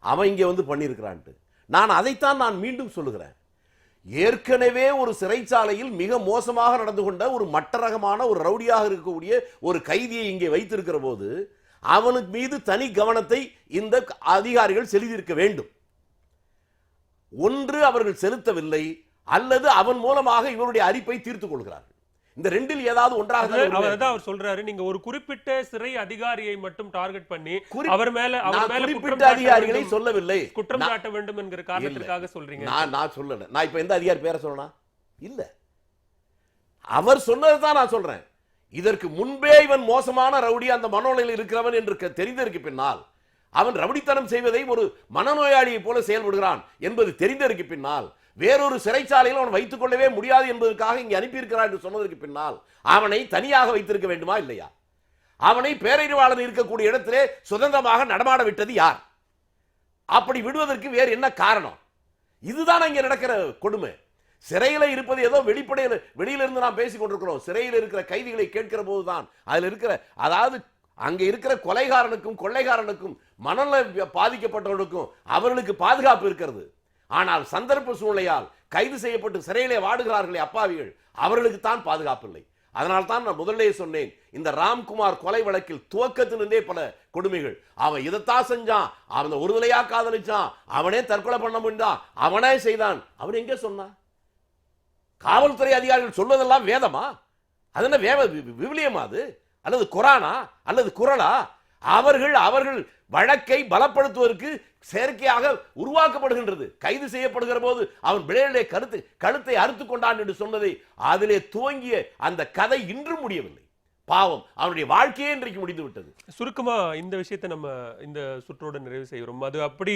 அவன் இங்கே வந்து பண்ணியிருக்கிறான்ட்டு. நான் மீண்டும் சொல்லுகிறேன். ஏற்கனவே ஒரு சிறைச்சாலையில் மிக மோசமாக நடந்து கொண்ட ஒரு மட்டரகமான ஒரு ரவுடியாக இருக்கக்கூடிய ஒரு கைதியை இங்கே வைத்திருக்கிற போது அவனுக்கு மீது தனி கவனத்தை இந்த அதிகாரிகள் செலுத்தியிருக்க வேண்டும். ஒன்று அவர்கள் செலுத்தவில்லை, அல்லது அவன் மூலமாக இவருடைய அரிப்பை தீர்த்துக் கொள்கிறார்கள். இந்த ரெண்டில் ஏதாவது ஒன்றாக அவர் சொல்றாரு. நீங்க ஒரு குறிப்பிட்ட சிறை அதிகாரியை மட்டும் டார்கெட் பண்ணி அவர் மேல குறிப்பிட்ட அதிகாரிகளை சொல்லவில்லை, குற்றம் சாட்ட வேண்டும் என்கிற காரணத்திற்காக சொல்றீங்க. நான் சொல்லல. நான் இப்ப எந்த அதிகாரி பேரை சொல்லணும் இல்ல, அவர் சொன்னதுதான் நான் சொல்றேன். இதற்கு முன்பே இவன் மோசமான ரவுடி, அந்த மனோநிலையில் இருக்கிறவன் என்று தெரிந்ததற்கு பின்னால், அவன் ரவுடித்தனம் செய்வதை ஒரு மனநோயாளியை போல செயல்படுகிறான் என்பது தெரிந்ததற்கு பின்னால் வேறொரு சிறைச்சாலையில் அவன் வைத்துக் கொள்ளவே முடியாது என்பதற்காக இங்கே அனுப்பியிருக்கிறார் என்று சொன்னதற்கு பின்னால் அவனை தனியாக வைத்திருக்க வேண்டுமா இல்லையா? அவனை பேரறிவாளன் இருக்கக்கூடிய இடத்திலே சுதந்திரமாக நடமாட விட்டது யார்? அப்படி விடுவதற்கு வேறு என்ன காரணம்? இதுதான் இங்க நடக்கிற கொடுமை. சிறையில் இருப்பது ஏதோ வெளியிலிருந்து நாம் பேசிக் கொண்டிருக்கிறோம். சிறையில் இருக்கிற கைதிகளை கேட்கிற போதுதான் அதில் இருக்கிற, அதாவது அங்க இருக்கிற கொலைகாரனுக்கும் கொள்ளைகாரனுக்கும் மனநல பாதிக்கப்பட்டவர்களுக்கும் அவர்களுக்கு பாதுகாப்பு இருக்கிறது. ஆனால் சந்தர்ப்ப சூழ்நிலையால் கைது செய்யப்பட்டு சிறையிலே வாடுகிறார்களே அப்பாவிகள், அவர்களுக்கு தான் பாதுகாப்பு இல்லை. அதனால் தான் நான் முதல்ல சொன்னேன், இந்த ராம்குமார் கொலை வழக்கில் துவக்கத்திலிருந்தே பல கொடுமைகள். அவன் இதைத்தான் செஞ்சான், அவன் ஒருதலையா காதலிச்சான், அவனே தற்கொலை பண்ண முடிந்தான், அவனே செய்தான். அவன் எங்கே சொன்னான்? காவல்துறை அதிகாரிகள் சொல்வதெல்லாம் வேதமா? அது என்ன விவிலியமா? அது அல்லது குரானா அல்லது குரலா? அவர்கள் வழக்கை பலப்படுத்துவதற்கு செயற்கையாக உருவாக்கப்படுகின்றது. கைது செய்யப்படுகிற போது அவன் விளையாடே கழுத்தை அறுத்துக் கொண்டான் என்று சொன்னதை அதிலே துவங்கிய அந்த கதை இன்றும் முடியவில்லை. பாவம், அவனுடைய வாழ்க்கையே இன்றைக்கு முடிந்து விட்டது. சுருக்கமா இந்த விஷயத்தை நம்ம இந்த சுற்றோட நிறைவு செய்கிறோம். அது அப்படி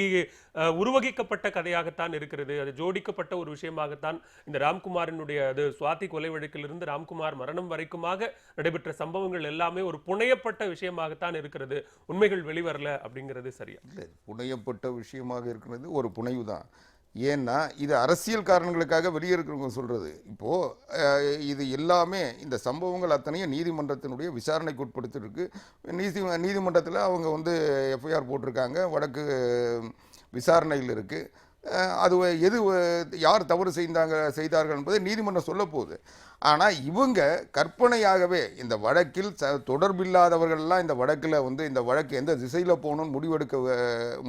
உருவகிக்கப்பட்ட கதையாகத்தான் இருக்கிறது. அது ஜோடிக்கப்பட்ட ஒரு விஷயமாகத்தான் இந்த ராம்குமாரினுடைய, அது சுவாதி கொலை வழக்கிலிருந்து ராம்குமார் மரணம் வரைக்குமாக நடைபெற்ற சம்பவங்கள் எல்லாமே ஒரு புனையப்பட்ட விஷயமாகத்தான் இருக்கிறது. உண்மைகள் வெளிவரல அப்படிங்கிறது சரியா? இல்லை, புனையப்பட்ட விஷயமாக இருக்கிறது ஒரு புனைவு தான். ஏன்னா இது அரசியல் காரணங்களுக்காக வெளியே இருக்கிறவங்க சொல்றது. இப்போ இது எல்லாமே இந்த சம்பவங்கள் அத்தனையும் நீதிமன்றத்தினுடைய விசாரணைக்கு உட்படுத்திருக்கு. நீதிமன்றத்தில் அவங்க வந்து எஃப்ஐஆர் போட்டிருக்காங்க, வழக்கு விசாரணையில் இருக்கு. அது யார் தவறு செய்தார்கள் என்பதை நீதிமன்றம் சொல்ல போகுது. ஆனால் இவங்க கற்பனையாகவே இந்த வழக்கில் தொடர்பில்லாதவர்கள்லாம் இந்த வழக்கில் வந்து இந்த வழக்கு எந்த திசையில் போகணும்னு முடிவெடுக்க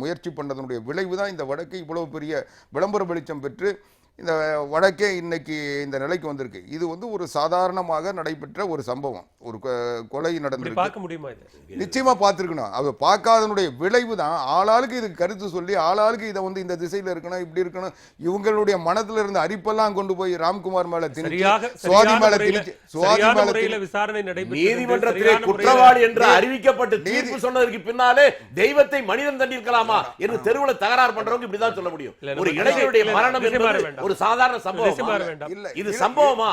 முயற்சி பண்ணதனுடைய விளைவு தான் இந்த வழக்கு இவ்வளவு பெரிய விளம்பர வெளிச்சம் பெற்று இந்த வழக்கே இன்னைக்கு இந்த நிலைக்கு வந்திருக்கு. இது வந்து ஒரு சாதாரணமாக நடைபெற்ற ஒரு சம்பவம், ஒரு கொலை நடந்திருக்கு. பார்க்க முடியுமா? நிச்சயமா பார்த்துருக்கணும். அது பார்க்காதனுடைய விளைவு தான் ஆளாளுக்கு இதுக்கு கருத்து சொல்லி ஆளாளுக்கு இதை வந்து இந்த திசையில் இருக்கணும், இப்படி இருக்கணும், இவங்களுடைய மனதில் இருந்த அரிப்பெல்லாம் கொண்டு போய் ராம்குமார் மேல திணிச்சு, சுவாதி மேல திணிச்சு, சுவாதி மேல விசாரணை நடைபெற்று நீதிமன்றத்திலே குற்றவாளி என்று அறிவிக்கப்பட்டு தீர்ப்பு சொன்னதற்கு பின்னாலே தெய்வத்தை மனிதன் தண்டிருக்கலாமா என்று தெருவில் தகராறு பண்றவங்க இப்படிதான் சொல்ல முடியும். ஒரு இளைஞருடைய மரணம் என்பது ஒரு சாதாரண சம்பவம் இல்ல. இது சம்பவமா?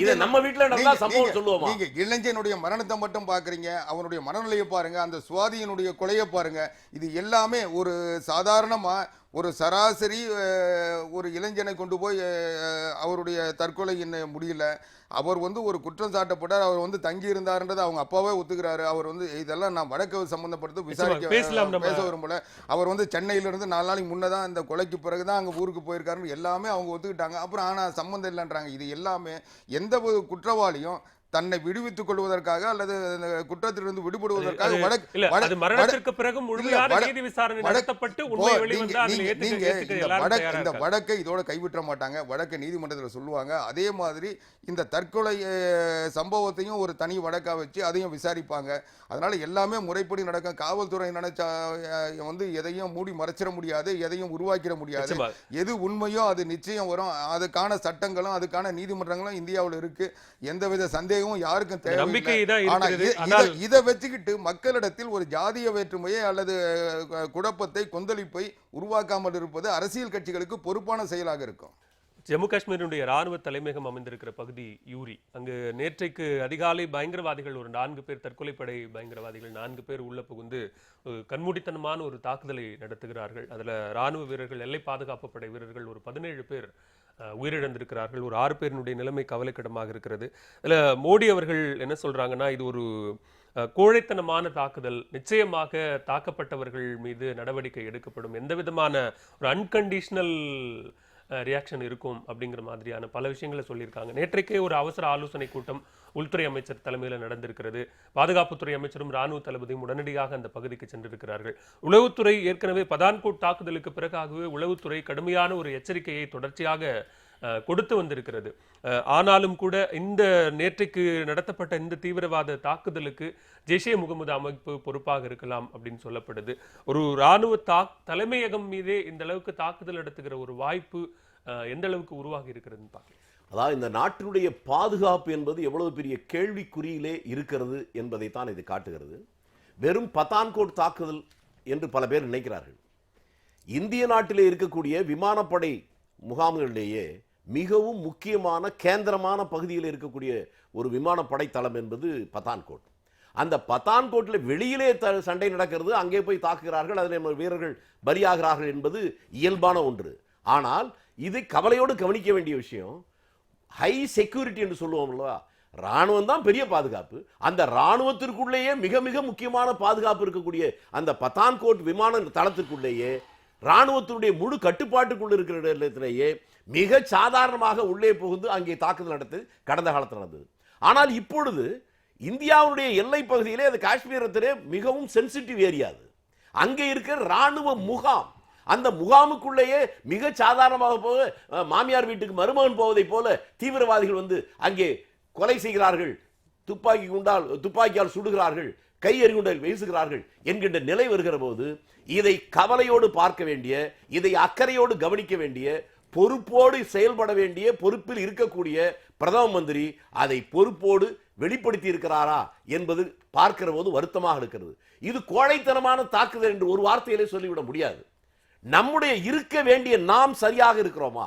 இது நம்ம வீட்ல நடந்தா சம்பவம் சொல்லுவோமா? நீங்க இளைஞனுடைய மரணத்தை மட்டும் பாக்குறீங்க, அவனுடைய மனநிலையை பாருங்க, அந்த சுவாதியினுடைய கொலையை பாருங்க. இது எல்லாமே ஒரு சாதாரணமா ஒரு சராசரி ஒரு இளைஞனை கொண்டு போய் அவருடைய தற்கொலை முடியல. அவர் வந்து ஒரு குற்றம் சாட்டப்பட்டார், அவர் வந்து தங்கி இருந்தாருன்றது அவங்க அப்பாவே ஒத்துக்கிறாரு. அவர் வந்து இதெல்லாம் நான் வழக்கு சம்பந்தப்படுத்த விசாரிக்க பேச விரும்பல. அவர் வந்து சென்னையிலிருந்து 4 நாளைக்கு முன்னதான் இந்த கொலைக்கு பிறகுதான் அங்க ஊருக்கு போயிருக்காருன்னு எல்லாமே அவங்க ஒத்துக்கிட்டாங்க. அப்புறம் ஆனா சம்பந்தம் இல்லைன்றாங்க. இது எல்லாமே எந்த ஒரு குற்றவாளியும் தன்னை விடுவித்துக் கொள்வதற்காக அல்லது குற்றத்திலிருந்து விடுபடுவதற்காக மரணத்திற்கு பிறகு முழுமையான நீதி விசாரணை நடத்தப்பட்டு உண்மை வெளிவந்தால் இந்த வழக்கை இதோட கைவிட்ட மாட்டாங்க. வழக்கை நீதிமன்றத்தில் சொல்லுவாங்க. அதே மாதிரி இந்த தற்கொலை சம்பவத்தையும் ஒரு தனி வழக்கா வச்சு அதையும் விசாரிப்பாங்க. அதனால எல்லாமே முறைப்படி நடக்கும். காவல்துறை நினைச்சா வந்து எதையும் மூடி மறைச்சிட முடியாது, எதையும் உருவாக்கிட முடியாது. எது உண்மையோ அது நிச்சயம் வரும். அதுக்கான சட்டங்களும் அதுக்கான நீதிமன்றங்களும் இந்தியாவில் இருக்கு. எந்தவித சந்தேகம் யாருக்கும் தேவையில்லை. இதை வச்சுக்கிட்டு மக்களிடத்தில் ஒரு ஜாதிய வேற்றுமையை அல்லது குழப்பத்தை கொந்தளிப்பை உருவாக்காமல் இருப்பது அரசியல் கட்சிகளுக்கு பொறுப்பான செயலாக இருக்கும். ஜம்மு காஷ்மீருடைய ராணுவ தலைமையகம் அமைந்திருக்கிற பகுதி யூரி, அங்கு நேற்றைக்கு அதிகாலை பயங்கரவாதிகள் ஒரு 4 பேர், தற்கொலைப்படை பயங்கரவாதிகள் 4 பேர் உள்ள புகுந்து கண்மூடித்தனமான ஒரு தாக்குதலை நடத்துகிறார்கள். அதுல ராணுவ வீரர்கள், எல்லை பாதுகாப்பு படை வீரர்கள் ஒரு 17 பேர் உயிரிழந்திருக்கிறார்கள். ஒரு 6 பேரினுடைய நிலைமை கவலைக்கிடமாக இருக்கிறது. அதில் மோடி அவர்கள் என்ன சொல்றாங்கன்னா, இது ஒரு கோழைத்தனமான தாக்குதல், நிச்சயமாக தாக்கப்பட்டவர்கள் மீது நடவடிக்கை எடுக்கப்படும், எந்த விதமான ஒரு அன்கண்டிஷனல் ரியாக்ஷன் இருக்கும் அப்படிங்கிற மாதிரியான பல விஷயங்களை சொல்லியிருக்காங்க. நேற்றைக்கே ஒரு அவசர ஆலோசனை கூட்டம் உள்துறை அமைச்சர் தலைமையில் நடந்திருக்கிறது. பாதுகாப்புத்துறை அமைச்சரும் ராணுவ தளபதியும் உடனடியாக அந்த பகுதிக்கு சென்றிருக்கிறார்கள். உளவுத்துறை ஏற்கனவே பதான்கோட் தாக்குதலுக்கு பிறகாகவே உளவுத்துறை கடுமையான ஒரு எச்சரிக்கையை தொடர்ச்சியாக கொடுத்து வந்திருக்கிறது. ஆனாலும் கூட இந்த நேற்றைக்கு நடத்தப்பட்ட இந்த தீவிரவாத தாக்குதலுக்கு ஜெய்ஷே முகமது அமைப்பு பொறுப்பாக இருக்கலாம் அப்படின்னு சொல்லப்படுது. ஒரு இராணுவ தலைமையகம் மீதே இந்த அளவுக்கு தாக்குதல் நடத்துகிற ஒரு வாய்ப்பு எந்த அளவுக்கு உருவாகி இருக்கிறதுன்னு பார்க்கலாம். அதாவது இந்த நாட்டினுடைய பாதுகாப்பு என்பது எவ்வளவு பெரிய கேள்விக்குறியிலே இருக்கிறது என்பதை தான் இது காட்டுகிறது. வெறும் பத்தான்கோட் தாக்குதல் என்று பல பேர் நினைக்கிறார்கள். இந்திய நாட்டிலே இருக்கக்கூடிய விமானப்படை முகாம்களிலேயே மிகவும் முக்கியமான கேந்திரமான பகுதியில் இருக்கக்கூடிய ஒரு விமானப்படை தளம் என்பது பத்தான்கோட். அந்த பத்தான்கோட்டில் வெளியிலே சண்டை நடக்கிறது, அங்கே போய் தாக்குகிறார்கள், அதில் நம்ம வீரர்கள் பலியாகிறார்கள் என்பது இயல்பான ஒன்று. ஆனால் இது கவலையோடு கவனிக்க வேண்டிய விஷயம். ஹை செக்யூரிட்டி என்று சொல்லுவோம்ல, ராணுவம் தான் பெரிய பாதுகாப்பு. அந்த ராணுவத்திற்குள்ளேயே மிக மிக முக்கியமான பாதுகாப்பு இருக்கக்கூடிய அந்த பத்தான்கோட் விமான தளத்திற்குள்ளேயே ராணுவத்தினுடைய முழு கட்டுப்பாட்டுக்குள்ள இருக்கிற இடத்திலேயே மிக சாதாரணமாக உள்ளே புகுந்து அங்கே தாக்குதல் நடத்து கடந்த காலத்தில் நடந்தது. ஆனால் இப்பொழுது இந்தியாவுடைய எல்லை பகுதியிலே, அது காஷ்மீரத்திலே மிகவும் சென்சிட்டிவ் ஏரியா, அது அங்கே இருக்கிற ராணுவ முகாம். அந்த முகாமுக்குள்ளேயே மிக சாதாரணமாக போக மாமியார் வீட்டுக்கு மருமகன் போவதை போல தீவிரவாதிகள் வந்து அங்கே கொலை செய்கிறார்கள், துப்பாக்கியால் சுடுகிறார்கள், கை எறிகுண்டல் வீசுகிறார்கள் என்கின்ற நிலை வருகிற போது இதை கவலையோடு பார்க்க வேண்டிய, இதை அக்கறையோடு கவனிக்க வேண்டிய, பொறுப்போடு செயல்பட வேண்டிய பொறுப்பில் இருக்கக்கூடிய பிரதம மந்திரி அதை பொறுப்போடு வெளிப்படுத்தி இருக்கிறாரா என்பது பார்க்கிற போது வருத்தமாக இருக்கிறது. இது கோழைத்தனமான தாக்குதல் என்று ஒரு வார்த்தையிலே சொல்லிவிட முடியாது. நம்முடைய இருக்க வேண்டிய நாம் சரியாக இருக்கிறோமா?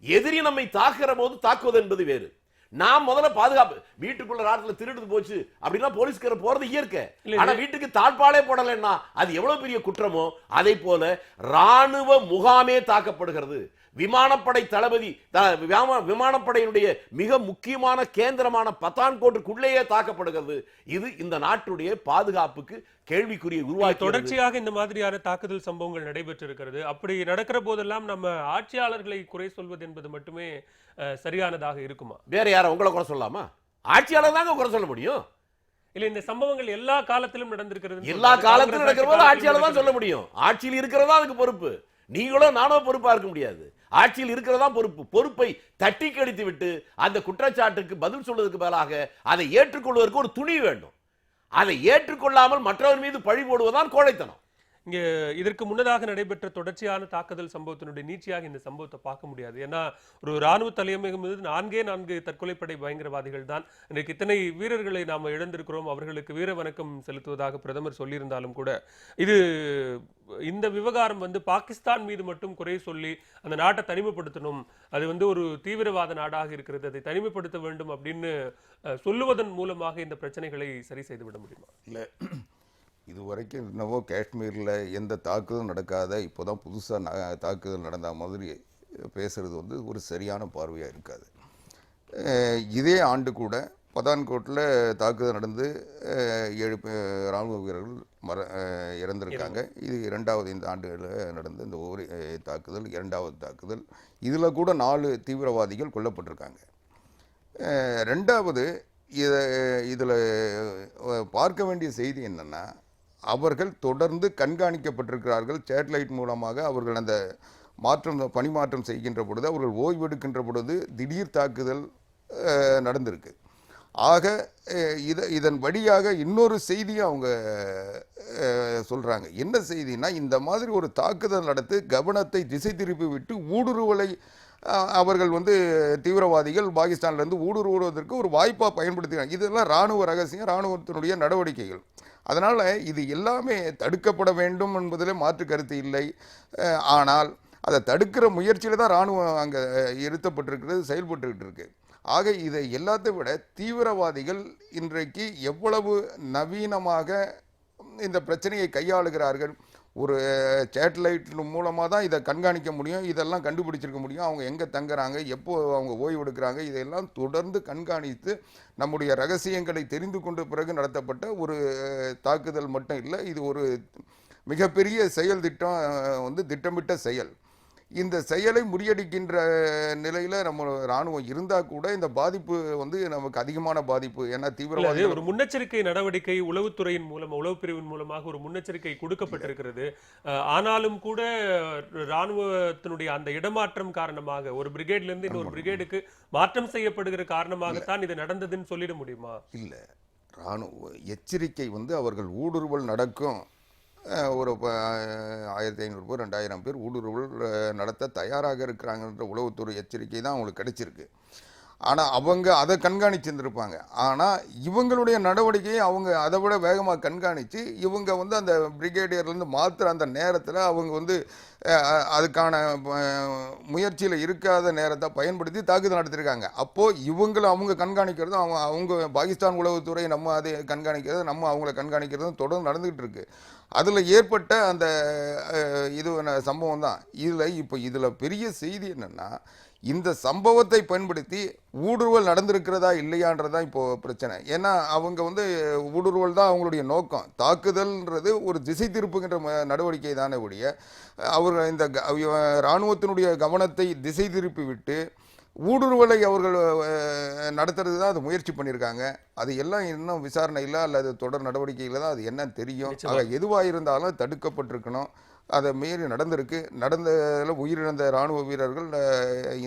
எதிரி நம்மை தாக்குகிற போது தாக்குவது என்பது வேறு. நாம் முதல்ல பாதுகாப்பு. வீட்டுக்குள்ள ராட்டில் திருடு போச்சு அப்படின்னா போலீஸ்கார போறது இயற்கை. ஆனா வீட்டுக்கு தாழ்பாலே போடலைன்னா அது எவ்வளவு பெரிய குற்றமோ அதை போல ராணுவ முகாமே தாக்கப்படுகிறது. விமானப்படை தளபதி விமானப்படையினுடைய மிக முக்கியமான கேந்திரமான பத்தான்கோட்டுக்குள்ளேயே தாக்கப்படுகிறது. இது இந்த நாட்டுடைய பாதுகாப்புக்கு கேள்விக்குரிய உருவாக்கி. தொடர்ச்சியாக இந்த மாதிரியான தாக்குதல் சம்பவங்கள் நடைபெற்றிருக்கிறது. அப்படி நடக்கிற போதெல்லாம் நம்ம ஆட்சியாளர்களை குறை சொல்வது என்பது மட்டுமே சரியானதாக இருக்குமா? வேற யார உங்களை குறை சொல்லலாமா? ஆட்சியாளர் தாங்க குறை சொல்ல முடியும். இல்ல, இந்த சம்பவங்கள் எல்லா காலத்திலும் நடந்திருக்கிறது. எல்லா காலத்திலும் நடக்கிற போது ஆட்சியாளர் தான் சொல்ல முடியும். ஆட்சியில் இருக்கிறதா அதுக்கு பொறுப்பு. நீங்களோ நானோ பொறுப்பா இருக்க முடியாது. ஆட்சியில் இருக்கிறதா பொறுப்பு. பொறுப்பை தட்டி கழித்து விட்டு அந்த குற்றச்சாட்டுக்கு பதில் சொல்வதற்கு பதிலாக அதை ஏற்றுக்கொள்வதற்கு ஒரு துணி வேண்டும். அதை ஏற்றுக்கொள்ளாமல் மற்றவர் மீது பழி போடுவதுதான் கோழைத்தனம். இங்க இதற்கு முன்னதாக நடைபெற்ற தொடர்ச்சியான தாக்குதல் சம்பவத்தினுடைய நீட்சியாக இந்த சம்பவத்தை பார்க்க முடியாது. ஏன்னா ஒரு ராணுவ தலைமையின் மீது 4 தற்கொலைப்படை பயங்கரவாதிகள் தான். இன்றைக்கு இத்தனை வீரர்களை நாம் இழந்திருக்கிறோம், அவர்களுக்கு வீர வணக்கம் செலுத்துவதாக பிரதமர் சொல்லியிருந்தாலும் கூட இது இந்த விவகாரம் பாகிஸ்தான் மீது மட்டும் குறை சொல்லி அந்த நாட்டை தனிமைப்படுத்தணும், அது ஒரு தீவிரவாத நாடாக இருக்கிறது, அதை தனிமைப்படுத்த வேண்டும் அப்படின்னு சொல்லுவதன் மூலமாக இந்த பிரச்சனைகளை சரி செய்து விட முடியுமா? இல்லை, இதுவரைக்கும் என்னவோ காஷ்மீரில் எந்த தாக்குதலும் நடக்காத, இப்போ தான் புதுசாக தாக்குதல் நடந்த மாதிரி பேசுகிறது ஒரு சரியான பார்வையாக இருக்காது. இதே ஆண்டு கூட பதான்கோட்டில் தாக்குதல் நடந்து 7 இராணுவ வீரர்கள் இறந்திருக்காங்க. இது இந்த ஆண்டுகளில் நடந்த இந்த ஒவ்வொரு தாக்குதல் 2வது தாக்குதல். இதில் கூட 4 தீவிரவாதிகள் கொல்லப்பட்டிருக்காங்க. 2வது இதில் பார்க்க வேண்டிய செய்தி என்னென்னா, அவர்கள் தொடர்ந்து கண்காணிக்கப்பட்டிருக்கிறார்கள். சேட்டலைட் மூலமாக அவர்கள் அந்த பணிமாற்றம் செய்கின்ற பொழுது, அவர்கள் ஓய்வெடுக்கின்ற பொழுது திடீர் தாக்குதல் நடந்திருக்கு. ஆக இதன் வழியாக இன்னொரு செய்தியை அவங்க சொல்கிறாங்க. என்ன செய்தினா, இந்த மாதிரி ஒரு தாக்குதல் நடத்தி கவனத்தை திசை திருப்பி விட்டு ஊடுருவலை அவர்கள் தீவிரவாதிகள் பாகிஸ்தான்லேருந்து ஊடுருவுவதற்கு ஒரு வாய்ப்பாக பயன்படுத்துகிறாங்க. இதெல்லாம் இராணுவ ரகசியம், இராணுவத்தினுடைய நடவடிக்கைகள். அதனால் இது எல்லாமே தடுக்கப்பட வேண்டும் என்பதில் மாற்று கருத்து இல்லை. ஆனால் அதை தடுக்கிற முயற்சியில் தான் இராணுவம் அங்கே இருத்தப்பட்டிருக்கிறது, செயல்பட்டுக்கிட்டு இருக்கு. ஆக இதை எல்லாத்தை விட தீவிரவாதிகள் இன்றைக்கு எவ்வளவு நவீனமாக இந்த பிரச்சனையை கையாளுகிறார்கள். ஒரு சேட்டலைட் மூலமாக தான் இதை கண்காணிக்க முடியும், இதெல்லாம் கண்டுபிடிச்சிருக்க முடியும். அவங்க எங்கே தங்குறாங்க, எப்போ அவங்க ஓய்வு எடுக்கிறாங்க, இதையெல்லாம் தொடர்ந்து கண்காணித்து நம்முடைய ரகசியங்களை தெரிந்து கொண்ட பிறகு நடத்தப்பட்ட ஒரு தாக்குதல் மட்டும் இல்லை. இது ஒரு மிகப்பெரிய செயல் திட்டம், திட்டமிட்ட செயல். இந்த செயலை முறியடிக்கின்ற நிலையில் நம்ம ராணுவம் இருந்தால் கூட இந்த பாதிப்பு நமக்கு அதிகமான பாதிப்பு. ஏன்னா தீவிரவாத ஒரு முன்னெச்சரிக்கை நடவடிக்கை உளவுத்துறையின் மூலம், உளவு பிரிவின் மூலமாக ஒரு முன்னெச்சரிக்கை கொடுக்கப்பட்டிருக்கிறது. ஆனாலும் கூட ராணுவத்தினுடைய அந்த இடமாற்றம் காரணமாக ஒரு பிரிகேட்ல இருந்து இன்னொரு பிரிகேடுக்கு மாற்றம் செய்யப்படுகிற காரணமாகத்தான் இது நடந்ததுன்னு சொல்லிட முடியுமா? இல்லை, ராணுவ எச்சரிக்கை அவர்கள் ஊடுருவல் நடக்கும், ஒரு 1500 பேர் 2000 பேர் ஊடுருவல் நடத்த தயாராக இருக்கிறாங்கன்ற உளவுத்துறை எச்சரிக்கை தான் அவங்களுக்கு கிடைச்சிருக்கு. ஆனால் அவங்க அதை கண்காணிச்சிருந்துருப்பாங்க. ஆனால் இவங்களுடைய நடவடிக்கையை அவங்க அதை விட வேகமாக கண்காணித்து இவங்க வந்து அந்த பிரிகேடியர்லேருந்து மாற்றுற அந்த நேரத்தில் அவங்க வந்து அதுக்கான முயற்சியில் இருக்காத நேரத்தை பயன்படுத்தி தாக்குதல் நடத்திருக்காங்க. அப்போது இவங்களை அவங்க கண்காணிக்கிறதும் அவங்க பாகிஸ்தான் உளவுத்துறை நம்ம அதை கண்காணிக்கிறது, நம்ம அவங்கள கண்காணிக்கிறதும் தொடர்ந்து நடந்துகிட்டு இருக்கு. அதில் ஏற்பட்ட அந்த சம்பவம் தான் இதில் பெரிய செய்தி என்னென்னா, இந்த சம்பவத்தை பயன்படுத்தி ஊடுருவல் நடந்திருக்கிறதா இல்லையான்றதான் இப்போ பிரச்சனை. ஏன்னா அவங்க வந்து ஊடுருவல் தான் அவங்களுடைய நோக்கம். தாக்குதல்ன்றது ஒரு திசை திருப்புகின்ற நடவடிக்கை தானே ஒழிய அவர்கள் இந்த இராணுவத்தினுடைய கவனத்தை திசை திருப்பி விட்டு ஊடுருவலை அவர்கள் நடத்துறது தான் அது முயற்சி பண்ணியிருக்காங்க. அது எல்லாம் இன்னும் விசாரணை இல்லை அல்லது தொடர் நடவடிக்கையில் தான் அது என்னன்னு தெரியும். ஆக எதுவாக இருந்தாலும் தடுக்கப்பட்டிருக்கணும். அதை மீறி நடந்திருக்கு. நடந்ததில் உயிரிழந்த இராணுவ வீரர்கள்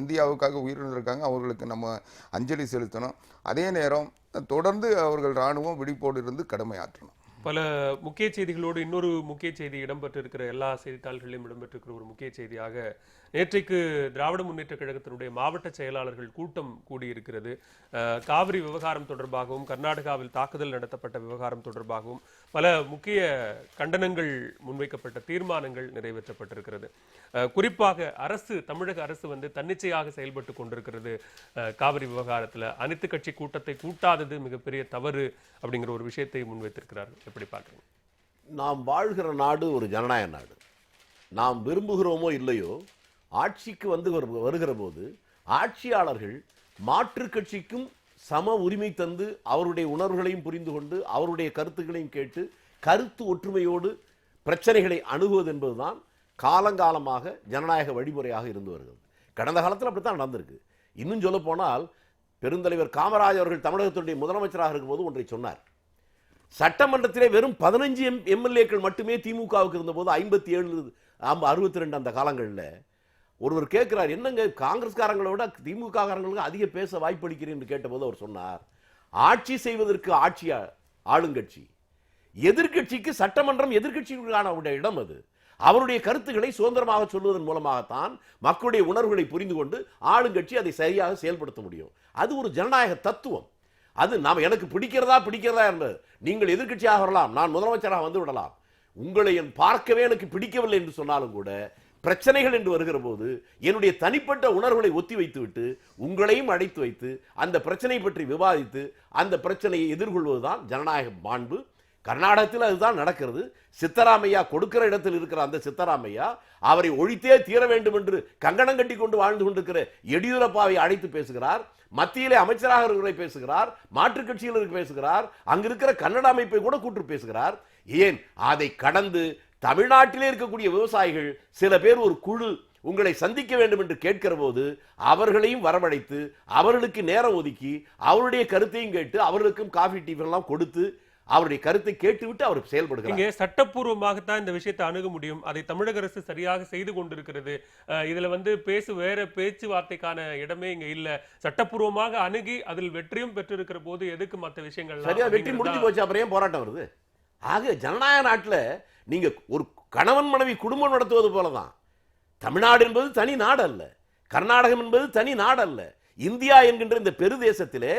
இந்தியாவுக்காக உயிரிழந்திருக்காங்க. அவர்களுக்கு நம்ம அஞ்சலி செலுத்தணும். அதே நேரம் தொடர்ந்து அவர்கள் இராணுவம் விழிப்போடு இருந்து கடமையாற்றணும். பல முக்கிய செய்திகளோடு இன்னொரு முக்கிய செய்தி இடம்பெற்றிருக்கிற எல்லா செய்தித்தாள்களிலும் இடம்பெற்றிருக்கிற ஒரு முக்கிய செய்தியாக நேற்றைக்கு திராவிட முன்னேற்ற கழகத்தினுடைய மாவட்ட செயலாளர்கள் கூட்டம் கூடியிருக்கிறது. காவிரி விவகாரம் தொடர்பாகவும் கர்நாடகாவில் தாக்குதல் நடத்தப்பட்ட விவகாரம் தொடர்பாகவும் பல முக்கிய கண்டனங்கள் முன்வைக்கப்பட்ட தீர்மானங்கள் நிறைவேற்றப்பட்டிருக்கிறது. குறிப்பாக தமிழக அரசு வந்து தன்னிச்சையாக செயல்பட்டு கொண்டிருக்கிறது. காவிரி விவகாரத்தில் அனைத்து கட்சி கூட்டத்தை கூட்டாதது மிகப்பெரிய தவறு அப்படிங்கிற ஒரு விஷயத்தை முன்வைத்திருக்கிறார்கள். எப்படி பார்க்குறீங்க? நாம் வாழ்கிற நாடு ஒரு ஜனநாயக நாடு. நாம் விரும்புகிறோமோ இல்லையோ ஆட்சிக்கு வருகிற போது ஆட்சியாளர்கள் மாற்றுக் கட்சிக்கும் சம உரிமை தந்து அவருடைய உணர்வுகளையும் புரிந்து கொண்டு அவருடைய கருத்துக்களையும் கேட்டு கருத்து ஒற்றுமையோடு பிரச்சனைகளை அணுகுவது என்பதுதான் காலங்காலமாக ஜனநாயக வழிமுறையாக இருந்து வருகிறது. கடந்த காலத்தில் அப்படித்தான் நடந்திருக்கு. இன்னும் சொல்ல போனால் பெருந்தலைவர் காமராஜர் அவர்கள் தமிழகத்தினுடைய முதலமைச்சராக இருக்கும்போது ஒன்றை சொன்னார். சட்டமன்றத்திலே வெறும் 15 எம்எல்ஏக்கள் மட்டுமே திமுகவுக்கு இருந்தபோது 57 62 அந்த காலங்களில் ஒருவர் கேட்கிறார், என்னங்க காங்கிரஸ்காரங்களை விட திமுக காரங்களுக்கு அதிக பேச வாய்ப்பளிக்கிறேன் என்று கேட்டபோது அவர் சொன்னார், ஆட்சி செய்வதற்கு ஆளுங்கட்சி, எதிர்கட்சிக்கு சட்டமன்றம் எதிர்கட்சிகளுக்கான இடம். அது அவருடைய கருத்துக்களை சுதந்திரமாக சொல்வதன் மூலமாகத்தான் மக்களுடைய உணர்வுகளை புரிந்து கொண்டு ஆளுங்கட்சி அதை சரியாக செயல்படுத்த முடியும். அது ஒரு ஜனநாயக தத்துவம். அது எனக்கு பிடிக்கிறதா என்பது. நீங்கள் எதிர்கட்சியாக வரலாம், நான் முதலமைச்சராக வந்து விடலாம், உங்களை பார்க்கவே எனக்கு பிடிக்கவில்லை என்று சொன்னாலும் கூட பிரச்சனைகள் என்று வருகிற போது என்னுடைய தனிப்பட்ட உணர்வுகளை ஒத்தி வைத்துவிட்டு உங்களையும் அழைத்து வைத்து அந்த பிரச்சனை பற்றி விவாதித்து அந்த பிரச்சனையை எதிர்கொள்வதுதான் ஜனநாயக மாண்பு. கர்நாடகத்தில் அதுதான் நடக்கிறது. சித்தராமையா கொடுக்கிற இடத்தில் இருக்கிற அந்த சித்தராமையா அவரை ஒழித்தே தீர வேண்டும் என்று கங்கணம் கட்டி கொண்டு வாழ்ந்து கொண்டிருக்கிற எடியூரப்பாவை அழைத்து பேசுகிறார். மத்தியிலே அமைச்சராக இருக்கிறவரை பேசுகிறார், மாற்றுக் கட்சியில் பேசுகிறார், அங்கிருக்கிற கன்னட அமைப்பை கூட கூட்டு பேசுகிறார். ஏன் அதை கடந்து தமிழ்நாட்டிலே இருக்கக்கூடிய விவசாயிகள் சில பேர் ஒரு குழு உங்களை சந்திக்க வேண்டும் என்று கேட்கிற போது அவர்களையும் வரவழைத்து அவர்களுக்கு நேரம் ஒதுக்கி அவருடைய கருத்தையும் கேட்டு அவர்களுக்கும் காஃபி டீ எல்லாம் கொடுத்து அவருடைய கருத்தை கேட்டுவிட்டு அவர் செயல்படுகிறார். இங்கே சட்டப்பூர்வமாகத்தான் இந்த விஷயத்தை அணுக முடியும். அதை தமிழக அரசு சரியாக செய்து கொண்டிருக்கிறது. இதுல வந்து வேற பேச்சுவார்த்தைக்கான இடமே இங்க இல்ல. சட்டப்பூர்வமாக அணுகி அதில் வெற்றியும் பெற்றிருக்கிற போது எதுக்கு மற்ற விஷயங்கள் சரியா வெற்றி முடிஞ்சு போச்சு, அப்புறம் ஏன் போராட்டம் வருது? ஆக ஜனநாயக நாட்டில் நீங்க ஒரு கணவன் மனைவி குடும்பம் நடத்துவது போலதான். தமிழ்நாடு என்பது தனி நாடு அல்ல, கர்நாடகம் என்பது தனி நாடு அல்ல. இந்தியா என்கின்ற இந்த பெருதேசத்திலே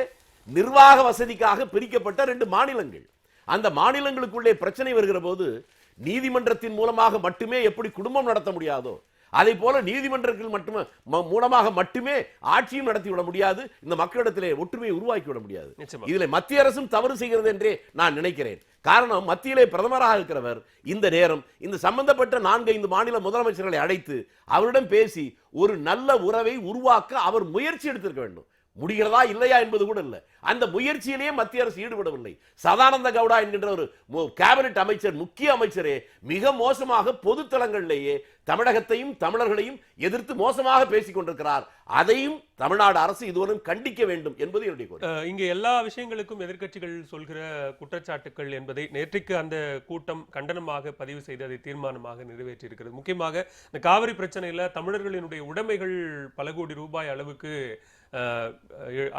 நிர்வாக வசதிக்காக பிரிக்கப்பட்ட 2 மாநிலங்கள். அந்த மாநிலங்களுக்குள்ளே பிரச்சனை வருகிற போது நீதிமன்றத்தின் மூலமாக மட்டுமே எப்படி குடும்பம் நடத்த முடியாதோ அதை போல நீதிமன்றங்கள் மட்டுமே மூலமாக மட்டுமே ஆட்சியும் நடத்திவிட முடியாது. இந்த மக்களிடத்திலே ஒற்றுமையை உருவாக்கி விட முடியாது. இதில் மத்திய அரசும் தவறு செய்கிறது என்றே நான் நினைக்கிறேன். காரணம், மத்தியிலே பிரதமராக இருக்கிறவர் இந்த நேரம் இந்த சம்பந்தப்பட்ட 4-5 மாநில முதலமைச்சர்களை அழைத்து அவரிடம் பேசி ஒரு நல்ல உறவை உருவாக்க அவர் முயற்சி எடுத்திருக்க வேண்டும். முடிகிறதா இல்லையா என்பது கூட இல்லை. அந்த முயற்சியிலேயே மத்திய அரசு ஈடுபடவில்லை. சதானந்த கவுடா என்கின்ற ஒரு கேபினட் அமைச்சர், முக்கிய அமைச்சரே மிக மோசமாக பொதுத்தளங்களிலேயே தமிழகத்தையும் தமிழர்களையும் எதிர்த்து மோசமாக பேசிக் கொண்டிருக்கிறார். அதையும் தமிழ்நாடு அரசு இதுவரை கண்டிக்க வேண்டும் என்பது என்னுடைய கோரிக்கை. இங்க எல்லா விஷயங்களுக்கும் எதிர்க்கட்சிகள் சொல்கிற குற்றச்சாட்டுகள் என்பதை நேற்றைக்கு அந்த கூட்டம் கண்டனமாக பதிவு செய்து அதை தீர்மானமாக நிறைவேற்றி இருக்கிறது. முக்கியமாக இந்த காவிரி பிரச்சனையில தமிழர்களினுடைய உடைமைகள் பல கோடி ரூபாய் அளவுக்கு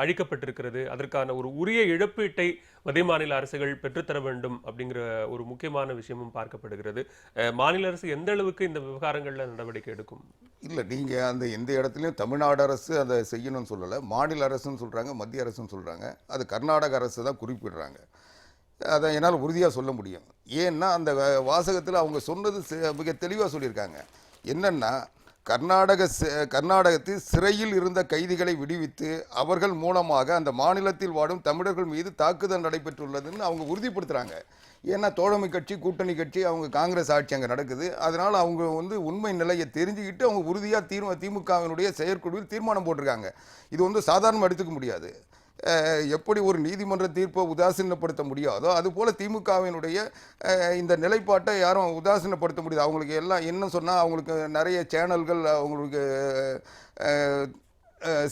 அழிக்கப்பட்டிருக்கிறது. அதற்கான ஒரு உரிய இழப்பீட்டை மத்திய மாநில அரசுகள் பெற்றுத்தர வேண்டும் அப்படிங்கிற ஒரு முக்கியமான விஷயமும் பார்க்கப்படுகிறது. மாநில அரசு எந்த அளவுக்கு இந்த விவகாரங்கள் வாரங்கள்ல நடவடிக்கை எடுக்கும்? இல்லை, நீங்கள் அந்த எந்த இடத்துலையும் தமிழ்நாடு அரசு அதை செய்யணும்னு சொல்லலை. மாநில அரசுன்னு சொல்கிறாங்க, மத்திய அரசுன்னு சொல்கிறாங்க. அது கர்நாடக அரசு தான் குறிப்பிடுறாங்க. அதை என்னால் உறுதியாக சொல்ல முடியும். ஏன்னா அந்த வாசகத்தில் அவங்க சொன்னது மிக தெளிவாக சொல்லியிருக்காங்க. என்னென்னா, கர்நாடகத்தில் சிறையில் இருந்த கைதிகளை விடுவித்து அவர்கள் மூலமாக அந்த மாநிலத்தில் வாடும் தமிழர்கள் மீது தாக்குதல் நடைபெற்றுள்ளதுன்னு அவங்க உறுதிப்படுத்துகிறாங்க. ஏன்னா தோழமை கட்சி, கூட்டணி கட்சி, அவங்க காங்கிரஸ் ஆட்சி அங்கே நடக்குது. அதனால் அவங்க வந்து உண்மை நிலையை தெரிஞ்சுக்கிட்டு அவங்க உறுதியாக திமுகவினுடைய செயற்குழுவில் தீர்மானம் போட்டிருக்காங்க. இது வந்து சாதாரணமாக எடுத்துக்க முடியாது. எப்படி ஒரு நீதிமன்ற தீர்ப்பை உதாசீனப்படுத்த முடியாதோ அதுபோல் திமுகவினுடைய இந்த நிலைப்பாட்டை யாரும் உதாசீனப்படுத்த முடியாது. அவங்களுக்கு எல்லாம் என்ன சொன்னால், அவங்களுக்கு நிறைய சேனல்கள், அவங்களுக்கு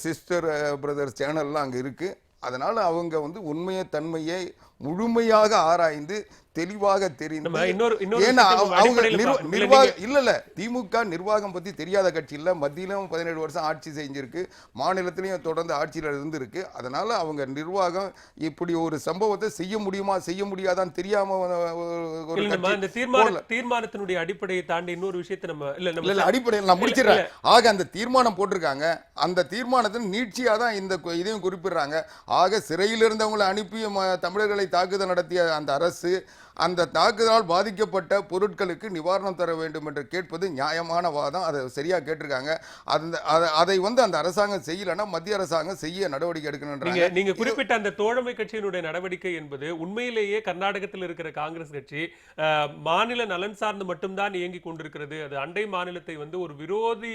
சிஸ்டர் பிரதர்ஸ் சேனல்லாம் அங்கே இருக்குது. அதனால் அவங்க வந்து உண்மையை தன்மையை முழுமையாக ஆராய்ந்து தெளிவாக தெரிந்து, ஏன்னா அவங்க இல்ல திமுக நிர்வாகம் பத்தி தெரியாத கட்சி இல்ல. மத்தியிலும் 17 வருஷம் ஆட்சி செஞ்சிருக்கு, மாநிலத்திலையும் தொடர்ந்து ஆட்சியில் இருந்திருக்கு. அதனால அவங்க நிர்வாகம் இப்படி ஒரு சம்பவத்தை செய்ய முடியுமா செய்ய முடியாதான்னு தெரியாம தீர்மானத்தினுடைய அடிப்படையை தாண்டி இன்னொரு விஷயத்தை நம்ம அடிப்படையில் நான் முடிச்சிடறேன். ஆக அந்த தீர்மானம் போட்டிருக்காங்க. அந்த தீர்மானத்தின் நீட்சியாக தான் இந்த இதையும் குறிப்பிடுறாங்க. ஆக சிறையில் இருந்தவங்களை அனுப்பி தமிழர்களை தாக்குதல் நடத்திய அந்த அரசு அந்த தாக்குதலால் பாதிக்கப்பட்ட பொருட்களுக்கு நிவாரணம் தர வேண்டும் என்று கேட்பது நியாயமான வாதம். அதை சரியாக கேட்டிருக்காங்க. அதை வந்து அந்த அரசாங்கம் செய்யலைன்னா மத்திய அரசாங்கம் செய்ய நடவடிக்கை எடுக்கணும். நீங்க குறிப்பிட்ட அந்த தோழமை கட்சியினுடைய நடவடிக்கை என்பது உண்மையிலேயே கர்நாடகத்தில் இருக்கிற காங்கிரஸ் கட்சி மாநில நலன் சார்ந்து மட்டும்தான் இயங்கி கொண்டிருக்கிறது, அது அண்டை மாநிலத்தை வந்து ஒரு விரோதி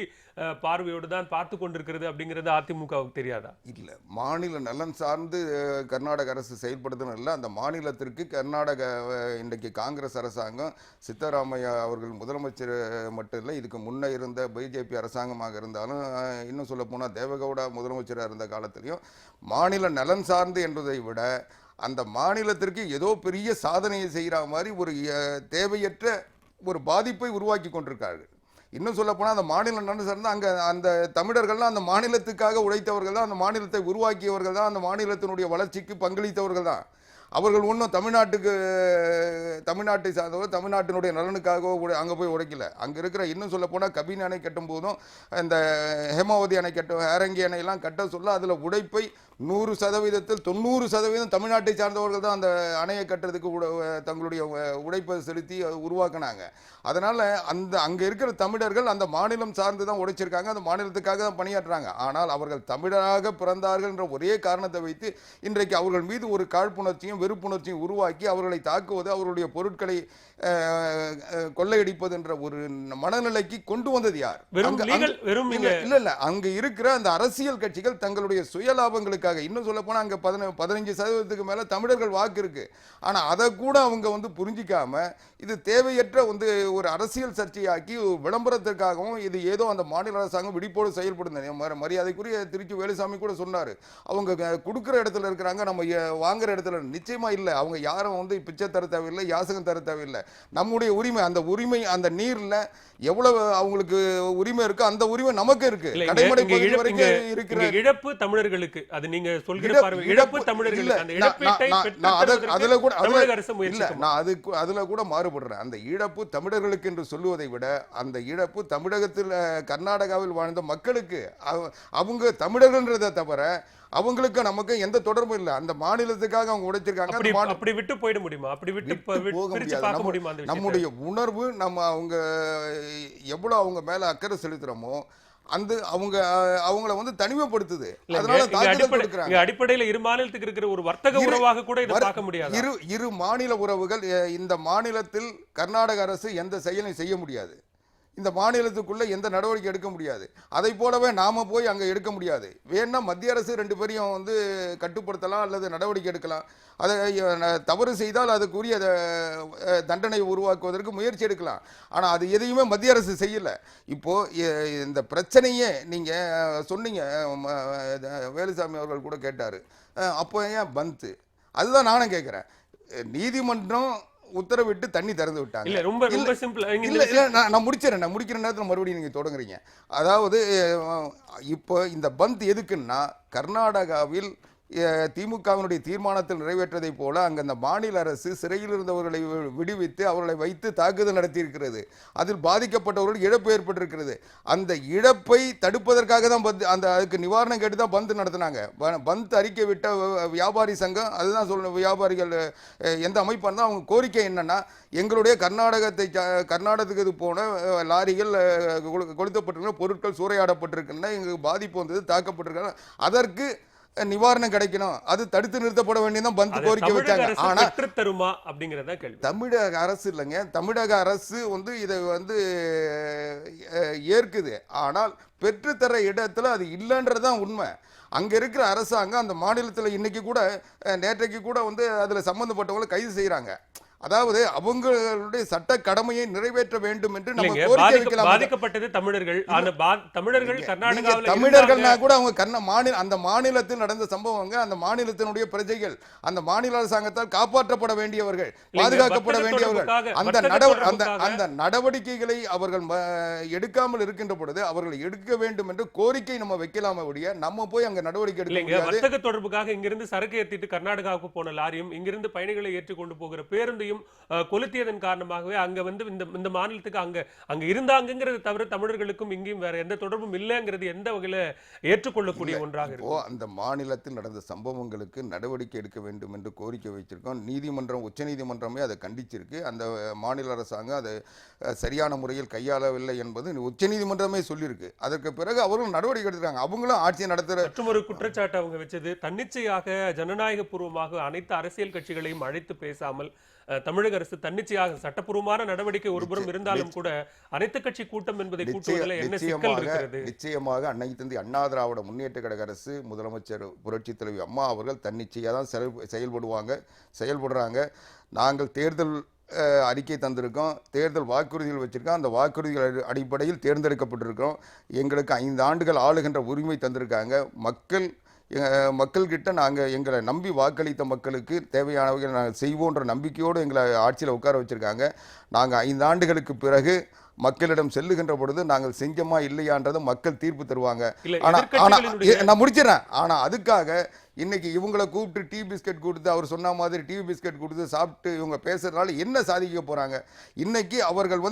பார்வையோடு தான் பார்த்து கொண்டிருக்கிறது அப்படிங்கிறது அதிமுகவுக்கு தெரியாதா? இல்லை, மாநில நலன் சார்ந்து கர்நாடக அரசு செயல்படுதுன்னு இல்லை. அந்த மாநிலத்திற்கு கர்நாடக இன்றைக்கு காங்கிரஸ் அரசாங்கம், சித்தராமையா அவர்கள் முதலமைச்சர் மட்டும் இல்லை, இதுக்கு முன்னே இருந்த பிஜேபி அரசாங்கமாக இருந்தாலும், இன்னும் சொல்ல போனால் தேவகவுடா முதலமைச்சராக இருந்த காலத்திலையும் மாநில நலன் சார்ந்து என்பதை விட அந்த மாநிலத்திற்கு ஏதோ பெரிய சாதனையை செய்கிற மாதிரி ஒரு தேவையற்ற ஒரு பாதிப்பை உருவாக்கி கொண்டிருக்கார்கள். இன்னும் சொல்ல போனால் அந்த மாநில நலன் சார்ந்து அங்கே அந்த தமிழர்கள்லாம் அந்த மாநிலத்துக்காக உழைத்தவர்கள் தான், அந்த மாநிலத்தை உருவாக்கியவர்கள் தான், அந்த மாநிலத்தினுடைய வளர்ச்சிக்கு பங்களித்தவர்கள் தான். அவர்கள் ஒன்றும் தமிழ்நாட்டை சார்ந்தவர்கள் தமிழ்நாட்டினுடைய நலனுக்காக அங்கே போய் உடைக்கல. அங்கே இருக்கிற இன்னும் சொல்ல போனால் கபினி அணை கட்டும் போதும் இந்த ஹேமாவதி அணை ஹேரங்கி அணையெல்லாம் கட்ட சொல்ல அதில் உடைப்பை 100%, 90% தமிழ்நாட்டை சார்ந்தவர்கள் தான் அந்த அணையை கட்டுறதுக்கு தங்களுடைய உடைப்பை செலுத்தி உருவாக்கினாங்க. அதனால் அங்கே இருக்கிற தமிழர்கள் அந்த மாநிலம் சார்ந்து தான் உடைச்சிருக்காங்க, அந்த மாநிலத்துக்காக தான் பணியாற்றுறாங்க. ஆனால் அவர்கள் தமிழராக பிறந்தார்கள் என்ற ஒரே காரணத்தை வைத்து இன்றைக்கு அவர்கள் மீது ஒரு காழ்ப்புணர்ச்சியும் வெறுப்புணர்ச்சியும் உருவாக்கி அவர்களை தாக்குவது, அவருடைய பொருட்களை கொள்ளையடிப்பது என்ற ஒரு மனநிலைக்கு கொண்டு வந்தது யார்? இல்ல அங்க இருக்கிற அந்த அரசியல் கட்சிகள் தங்களுடைய சுயலாபங்களுக்காக, இன்னும் சொல்ல போனா அங்க 15% மேல தமிழர்கள் வாக்கு இருக்கு. ஆனா அதை கூட அவங்க வந்து புரிஞ்சிக்காம இது தேவையற்ற வந்து ஒரு அரசியல் சர்ச்சையாக்கி விளம்பரத்திற்காகவும் இது ஏதோ அந்த மாநில அரசாங்கம் விழிப்போடு செயல்படுது. மரியாதைக்குரிய திருச்சி வேலுசாமி கூட சொன்னாரு, அவங்க கொடுக்குற இடத்துல இருக்கிறாங்க, நம்ம வாங்குற இடத்துல நிச்சயமா இல்லை. அவங்க யாரும் வந்து பிச்சை தர தேவையில்லை, யாசகம் தர தேவையில்லை. நம்முடைய உரிமை, அந்த உரிமை அந்த நீர்ல எவ்வளவு அவங்களுக்கு உரிமை இருக்கு, அந்த உரிமை நமக்கு இருக்கு. கடைமடை பகுதி வரைக்கும் இருக்கிற இழப்பு தமிழர்களுக்கு, அது நீங்க சொல்கிற பார்வை இழப்பு தமிழர்களுக்கு, அந்த இழப்பீட்டை அதுல கூட அதுல கூட மாறுபடுறேன். அந்த இழப்பு தமிழர்களுக்கு என்று சொல்லுவதை விட அந்த இழப்பு தமிழகத்தில் கர்நாடகாவில் வாழ்ந்த மக்களுக்கு, அவங்க தமிழர்கள்ன்றதை தவிர அவங்களுக்கு நமக்கு எந்த தொடர்பும் இல்லை. அந்த மாநிலத்துக்காக அவங்க உடைச்சிருக்காங்க. அப்படி விட்டு போயிட முடியுமா? அப்படி விட்டு போக முடியாது. நம்முடைய உணர்வு, நம்ம அவங்க எவ்வளவு அவங்க மேல அக்கறை செலுத்துறோமோ அந்த அவங்கள வந்து தனிமைப்படுத்துது. அதனால அடிப்படையில் இரு மாநிலத்துக்கு இருக்கிற ஒரு வர்த்தக உறவாக கூட இதை பார்க்க முடியாது. இரு மாநில உறவுகள், இந்த மாநிலத்தில் கர்நாடக அரசு எந்த செயலையும் செய்ய முடியாது, இந்த மாநிலத்துக்குள்ள எந்த நடவடிக்கை எடுக்க முடியாது. அதை போலவே நாம போய் அங்க எடுக்க முடியாது. வேணா மத்திய அரசு 2 பேரையும் வந்து கட்டுப்படுத்தலாம் அல்லது நடவடிக்கை எடுக்கலாம். அதை தவறு செய்தால் அதுக்குரிய தண்டனை உருவாக்குவதற்கு முயற்சி எடுக்கலாம். ஆனா அது எதையுமே மத்திய அரசு செய்யல. இப்போ இந்த பிரச்சனையே நீங்க சொன்னீங்க, வேலுசாமி அவர்கள் கூட கேட்டாரு, அப்போ ஏன் பந்த்? அதுதான் நானும் கேட்கிறேன். நீதிமன்றம் உத்தரவிட்டு தண்ணி திறந்து விட்டாங்க. இல்ல ரொம்ப சிம்பிள். இல்ல நான் முடிக்கிற நேரத்தில் மறுபடியும் நீங்க தொடங்குறீங்க. அதாவது இப்போ இந்த பந்த் எதுக்குன்னா, கர்நாடகாவில் திமுகவினுடைய தீர்மானத்தில் நிறைவேற்றதை போல அங்கே அந்த மாநில அரசு சிறையில் இருந்தவர்களை விடுவித்து அவர்களை வைத்து தாக்குதல் நடத்தியிருக்கிறது. அதில் பாதிக்கப்பட்டவர்கள் இழப்பு ஏற்பட்டிருக்கிறது. அந்த இழப்பை தடுப்பதற்காக தான் அந்த அதுக்கு நிவாரணம் கேட்டு தான் பந்த் நடத்தினாங்க. பந்த் அறிக்கை விட்ட வியாபாரி சங்கம் அதுதான் சொல்லணும். வியாபாரிகள் எந்த அமைப்பாக இருந்தால் அவங்க கோரிக்கை என்னன்னா, எங்களுடைய கர்நாடகத்துக்கு போன லாரிகள் கொளுத்தப்பட்டிருக்கிற பொருட்கள் சூறையாடப்பட்டிருக்கின்றன, எங்களுக்கு பாதிப்பு வந்தது, தாக்கப்பட்டிருக்காங்க, அதற்கு நிவாரணம் கிடைக்கணும், அது தடுத்து நிறுத்தப்பட வேண்டியதான் பந்த் கோரிக்கை வச்சாங்க. ஆனா தருமா அப்படிங்கறத கேள்வி. தமிழக அரசு இல்லைங்க, தமிழக அரசு இதை ஏற்குது. ஆனால் பெற்றுத்தர இடத்துல அது இல்லைன்றதுதான் உண்மை. அங்க இருக்கிற அரசாங்கம் அந்த மாநிலத்தில் இன்னைக்கு கூட நேற்றைக்கு கூட அதுல சம்பந்தப்பட்டவங்களை கைது செய்யறாங்க. அதாவது அவங்களுடைய சட்ட கடமையை நிறைவேற்ற வேண்டும் என்று நம்ம கோரிக்கை வைக்கலாம். பாதிக்கப்பட்டது தமிழர்கள். தமிழர்கள்னா கூட அவங்க அந்த மாநிலத்தில் நடந்த சம்பவங்க, அந்த மாநிலத்தினுடைய பிரஜைகள், அந்த மாநில அரசாங்கத்தால் காப்பாற்றப்பட வேண்டியவர்கள், பாதுகாக்கப்பட வேண்டியவர்கள். அந்த நடவடிக்கைகளை அவர்கள் எடுக்காமல் இருக்கின்ற பொழுது அவர்கள் எடுக்க வேண்டும் என்று கோரிக்கை நம்ம வைக்கலாமே ஒழிய நம்ம போய் அங்க நடவடிக்கை எடுக்க முடியாது. வர்த்தக தொடர்புக்காக இங்கிருந்து சரக்கு ஏற்றிட்டு கர்நாடகாவுக்கு போன லாரியும் இங்கிருந்து பயணிகளை ஏற்றிக்கொண்டு போகிற பேருந்தையும் கொளுத்தியதன் காரணமாகவே அங்க இந்த மாநிலத்துக்கு அங்க இருந்தாங்கிறது தவிர தமிழர்களுக்கும் இங்கேயும் வேற எந்த தொடர்பும் இல்லைங்கிறது எந்த வகையில ஏற்றுக்கொள்ளக்கூடிய ஒன்றாக இருக்கும். அந்த மாநிலத்தில் நடந்த சம்பவங்களுக்கு நடவடிக்கை எடுக்க வேண்டும் என்று கோரிக்கை வைத்திருக்கோம். நீதிமன்றம், உச்ச நீதிமன்றமே அதை கண்டிச்சிருக்கு. அந்த மாநில அரசாங்கம் அதை சரியான முறையில் கையாளவில்லை என்பது உச்ச நீதிமன்றமே சொல்லியிருக்கு. அதற்கு பிறகு அவர்கள் நடவடிக்கை எடுத்துருக்காங்க. அவங்களும் ஆட்சியை நடத்துற மற்றும் ஒரு குற்றச்சாட்டு அவங்க வச்சது, தன்னிச்சையாக ஜனநாயக பூர்வமாக அனைத்து அரசியல் கட்சிகளையும் அழைத்து பேசாமல் தமிழக அரசு தன்னிச்சையாக சட்டப்பூர்வமான நடவடிக்கை ஒருபுறம் இருந்தாலும் கூட அனைத்து கட்சி கூட்டம் என்பதை கூட்டுவதில் என்ன சிக்கல் இருக்கிறது? நிச்சயமாக அன்னைக்கு தந்தை அண்ணா திராவிட முன்னேற்ற கழக அரசு, முதலமைச்சர் புரட்சி தலைவி அம்மா அவர்கள் தன்னிச்சையாக தான் செயல்படுறாங்க. நாங்கள் தேர்தல் அறிக்கை தந்திருக்கோம், தேர்தல் வாக்குறுதிகள் வச்சிருக்கோம். அந்த வாக்குறுதிகள் அடிப்படையில் தேர்ந்தெடுக்கப்பட்டிருக்கோம். எங்களுக்கு 5 ஆண்டுகள் ஆளுகின்ற உரிமை தந்திருக்காங்க. மக்கள்கிட்ட நாங்கள் எங்களை நம்பி வாக்களித்த மக்களுக்கு தேவையானவர்கள் நாங்கள் செய்வோன்ற நம்பிக்கையோடு எங்களை ஆட்சியில் உட்கார வச்சுருக்காங்க. நாங்கள் 5 ஆண்டுகளுக்கு பிறகு மக்களிடம் செல்லுகின்ற பொழுது நாங்கள் செஞ்சோமா இல்லையான்றதை மக்கள் தீர்ப்பு தருவாங்க. ஆனால் நான் முடிச்சிடறேன். ஆனால் அதுக்காக இன்னைக்கு இவங்களை கூப்பிட்டு டீ பிஸ்கட் கொடுத்து, அவர் சொன்ன மாதிரி டீ பிஸ்கட் கொடுத்து சாப்பிட்டு இவங்க பேசுறதுனால என்ன சாதிக்க போறாங்க? இன்னைக்கு அவர்கள்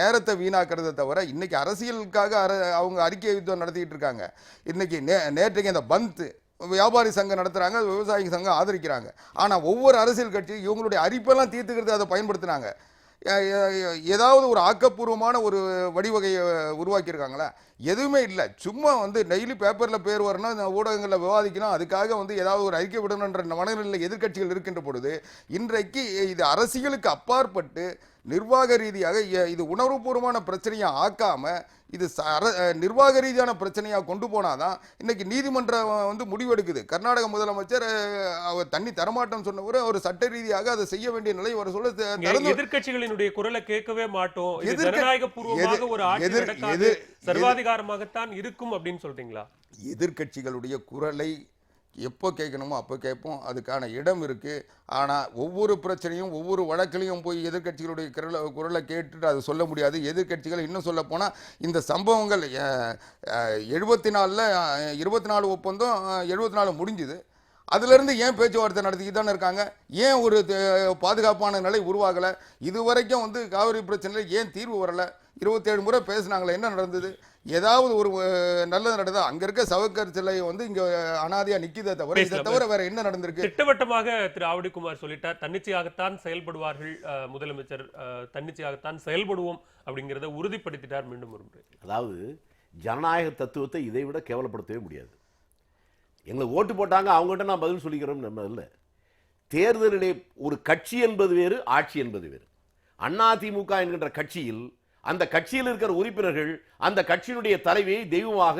நேரத்தை வீணாக்கிறத தவிர இன்னைக்கு அரசியலுக்காக அவங்க அறிக்கை யுத்தம் நடத்திட்டு இருக்காங்க. இன்னைக்கு நேற்றைக்கு இந்த பந்த் வியாபாரி சங்கம் நடத்துறாங்க, விவசாய சங்கம் ஆதரிக்கிறாங்க. ஆனால் ஒவ்வொரு அரசியல் கட்சியும் இவங்களுடைய அரிப்பெல்லாம் தீர்த்துக்கிறது அதை பயன்படுத்தினாங்க. ஏதாவது ஒரு ஆக்கப்பூர்வமான ஒரு வழிவகையை உருவாக்கியிருக்காங்களா? எதுவுமே இல்லை. சும்மா டெய்லி பேப்பரில் பேர் வரணும், ஊடகங்களில் விவாதிக்கணும், அதுக்காக ஏதாவது ஒரு அறிக்கை விடணுன்ற மனநிலையில் எதிர்க்கட்சிகள் இருக்கின்ற பொழுது இன்றைக்கு இது அரசியலுக்கு அப்பாற்பட்டு நிர்வாக ரீதியாக இது உணர்வுபூர்வமான பிரச்சனையை ஆக்காம இது நிர்வாக ரீதியான பிரச்சனையாக கொண்டு போனாதான் இன்னைக்கு நீதிமன்றம் முடிவெடுக்குது. கர்நாடக முதலமைச்சர் அவர் தண்ணி தரமாட்டோம் சொன்னவர் ஒரு சட்ட ரீதியாக அதை செய்ய வேண்டிய நிலை வர சொல்ல எதிர்க்கட்சிகளினுடைய குரலை கேட்கவே மாட்டோம், ஜனநாயக பூர்வமாக ஒரு ஆட்சி நடக்காது, சர்வாதிகாரமாகத்தான் இருக்கும் அப்படின்னு சொல்றீங்களா? எதிர்க்கட்சிகளுடைய குரலை எப்போ கேட்கணுமோ அப்போ கேட்போம், அதுக்கான இடம் இருக்குது. ஆனால் ஒவ்வொரு பிரச்சனையும் ஒவ்வொரு வழக்கிலையும் போய் எதிர்க்கட்சிகளுடைய குரலை கேட்டுட்டு அது சொல்ல முடியாது. எதிர்க்கட்சிகள் இன்னும் சொல்ல போனால் இந்த சம்பவங்கள் 24 ஒப்பந்தம் 74 முடிஞ்சுது. அதிலிருந்து ஏன் பேச்சுவார்த்தை நடத்திக்கிட்டு தானே இருக்காங்க? ஏன் ஒரு பாதுகாப்பான நிலை உருவாகலை? இதுவரைக்கும் காவிரி பிரச்சனையில் ஏன் தீர்வு வரலை? 27 முறை பேசினாங்களே, என்ன நடந்தது? ஏதாவது ஒரு நல்லது நடந்தா? அங்க இருக்க சவக்கர் சிலை இங்க அனாதையா நிக்குதே தவிர இதை தவிர வேற என்ன நடந்திருக்கு? திட்டவட்டமாக திரு ஆவடிக்குமார் சொல்லிட்டார், தன்னிச்சையாகத்தான் செயல்படுவார்கள் முதலமைச்சர், தன்னிச்சையாகத்தான் செயல்படுவோம் அப்படிங்கிறத உறுதிப்படுத்திட்டார் மீண்டும் ஒரு முறை. அதாவது ஜனநாயக தத்துவத்தை இதை விட கேவலப்படுத்தவே முடியாது. எங்களுக்கு ஓட்டு போட்டாங்க, அவங்ககிட்ட நான் பதில் சொல்லிக்கிறோம் நம்ம இல்லை. தேர்தலிலே ஒரு கட்சி என்பது வேறு, ஆட்சி என்பது வேறு. அதிமுக என்கின்ற கட்சியில் அந்த கட்சியில் இருக்கிற உறுப்பினர்கள் அந்த கட்சியினுடைய தலைவியை தெய்வமாக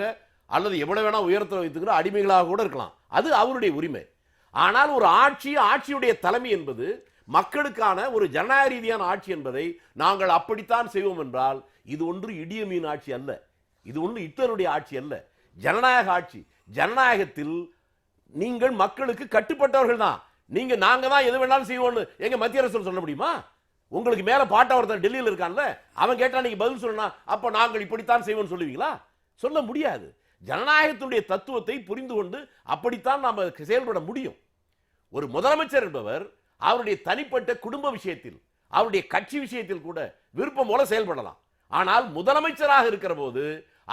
அல்லது எவ்வளவு வேணா உயரத்தில் வைத்துக்கிற அடிமைகளாக கூட இருக்கலாம், அது அவருடைய உரிமை. ஆனால் ஒரு ஆட்சியுடைய தலைமை என்பது மக்களுக்கான ஒரு ஜனநாயக ரீதியான ஆட்சி என்பதை நாங்கள் அப்படித்தான் செய்வோம் என்றால் இது ஒன்று இடிய மீன் ஆட்சி அல்ல, இது ஒன்று ஹிட்லருடைய ஆட்சி அல்ல, ஜனநாயக ஆட்சி. ஜனநாயகத்தில் நீங்கள் மக்களுக்கு கட்டுப்பட்டவர்கள் தான். நாங்க தான் எது வேணாலும் செய்வோம்னு எங்க மத்திய அரசு சொல்ல முடியுமா? உங்களுக்கு மேல பாட்ட ஒருத்தர் டெல்லியில் இருக்கான்ல, அவன் கேட்டா நீங்க பதில் சொல்லணும், அப்ப நாங்கள் இப்படித்தான் செய்வோம்னு சொல்லுவீங்களா? சொல்ல முடியாது. ஜனநாயகத்துடைய தத்துவத்தை புரிந்து கொண்டு அப்படித்தான் நாம் செயல்பட முடியும். ஒரு முதலமைச்சர் என்பவர் அவருடைய தனிப்பட்ட குடும்ப விஷயத்தில், அவருடைய கட்சி விஷயத்தில் கூட விருப்பம் போல செயல்படலாம். ஆனால் முதலமைச்சராக இருக்கிற போது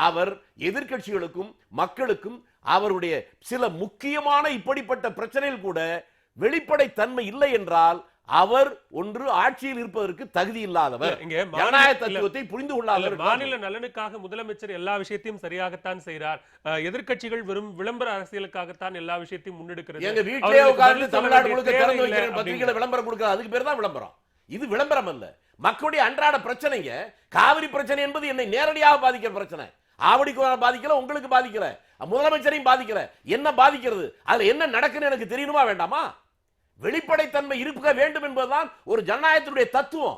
அவர் எதிர்க்கட்சிகளுக்கும் மக்களுக்கும் அவருடைய சில முக்கியமான இப்படிப்பட்ட பிரச்சனைகள் கூட வெளிப்படை தன்மை இல்லை என்றால் அவர் ஒன்று ஆட்சியில் இருப்பதற்கு தகுதி இல்லாதவர், ஜனநாயக தத்துவத்தை புரிந்து கொள்ளாதவர். மாநில நலனுக்காக முதலமைச்சர் எல்லா விஷயத்தையும் சரியாகத்தான் செய்கிறார். எதிர்க்கட்சிகள் வெறும் விளம்பர அரசியலுக்காகத்தான் எல்லா விஷயத்தையும் முன்னெடுக்கிறது. எங்க வீட்டிலே உட்கார்ந்து தமிழ்நாடு முழுக்க திறந்து வைக்கிற பத்திரிகைகளை விளம்பரம் கொடுக்கிறது, அதுக்கு பேர் தான் விளம்பரம். இது விளம்பரம் அல்ல. மக்களுடைய அன்றாட பிரச்சனைங்க. காவிரி பிரச்சனை என்பது என்னை நேரடியாக பாதிக்கிற பிரச்சனை. ஆவடிக்கு பாதிக்கல, உங்களுக்கு பாதிக்கல, முதலமைச்சரையும் பாதிக்கல. என்ன பாதிக்கிறது, அதுல என்ன நடக்குன்னு எனக்கு தெரியணுமா வேண்டாமா? வெளிப்படைத்தன்மை இருக்க வேண்டும் என்பதுதான் ஒரு ஜனநாயகத்துடைய தத்துவம்.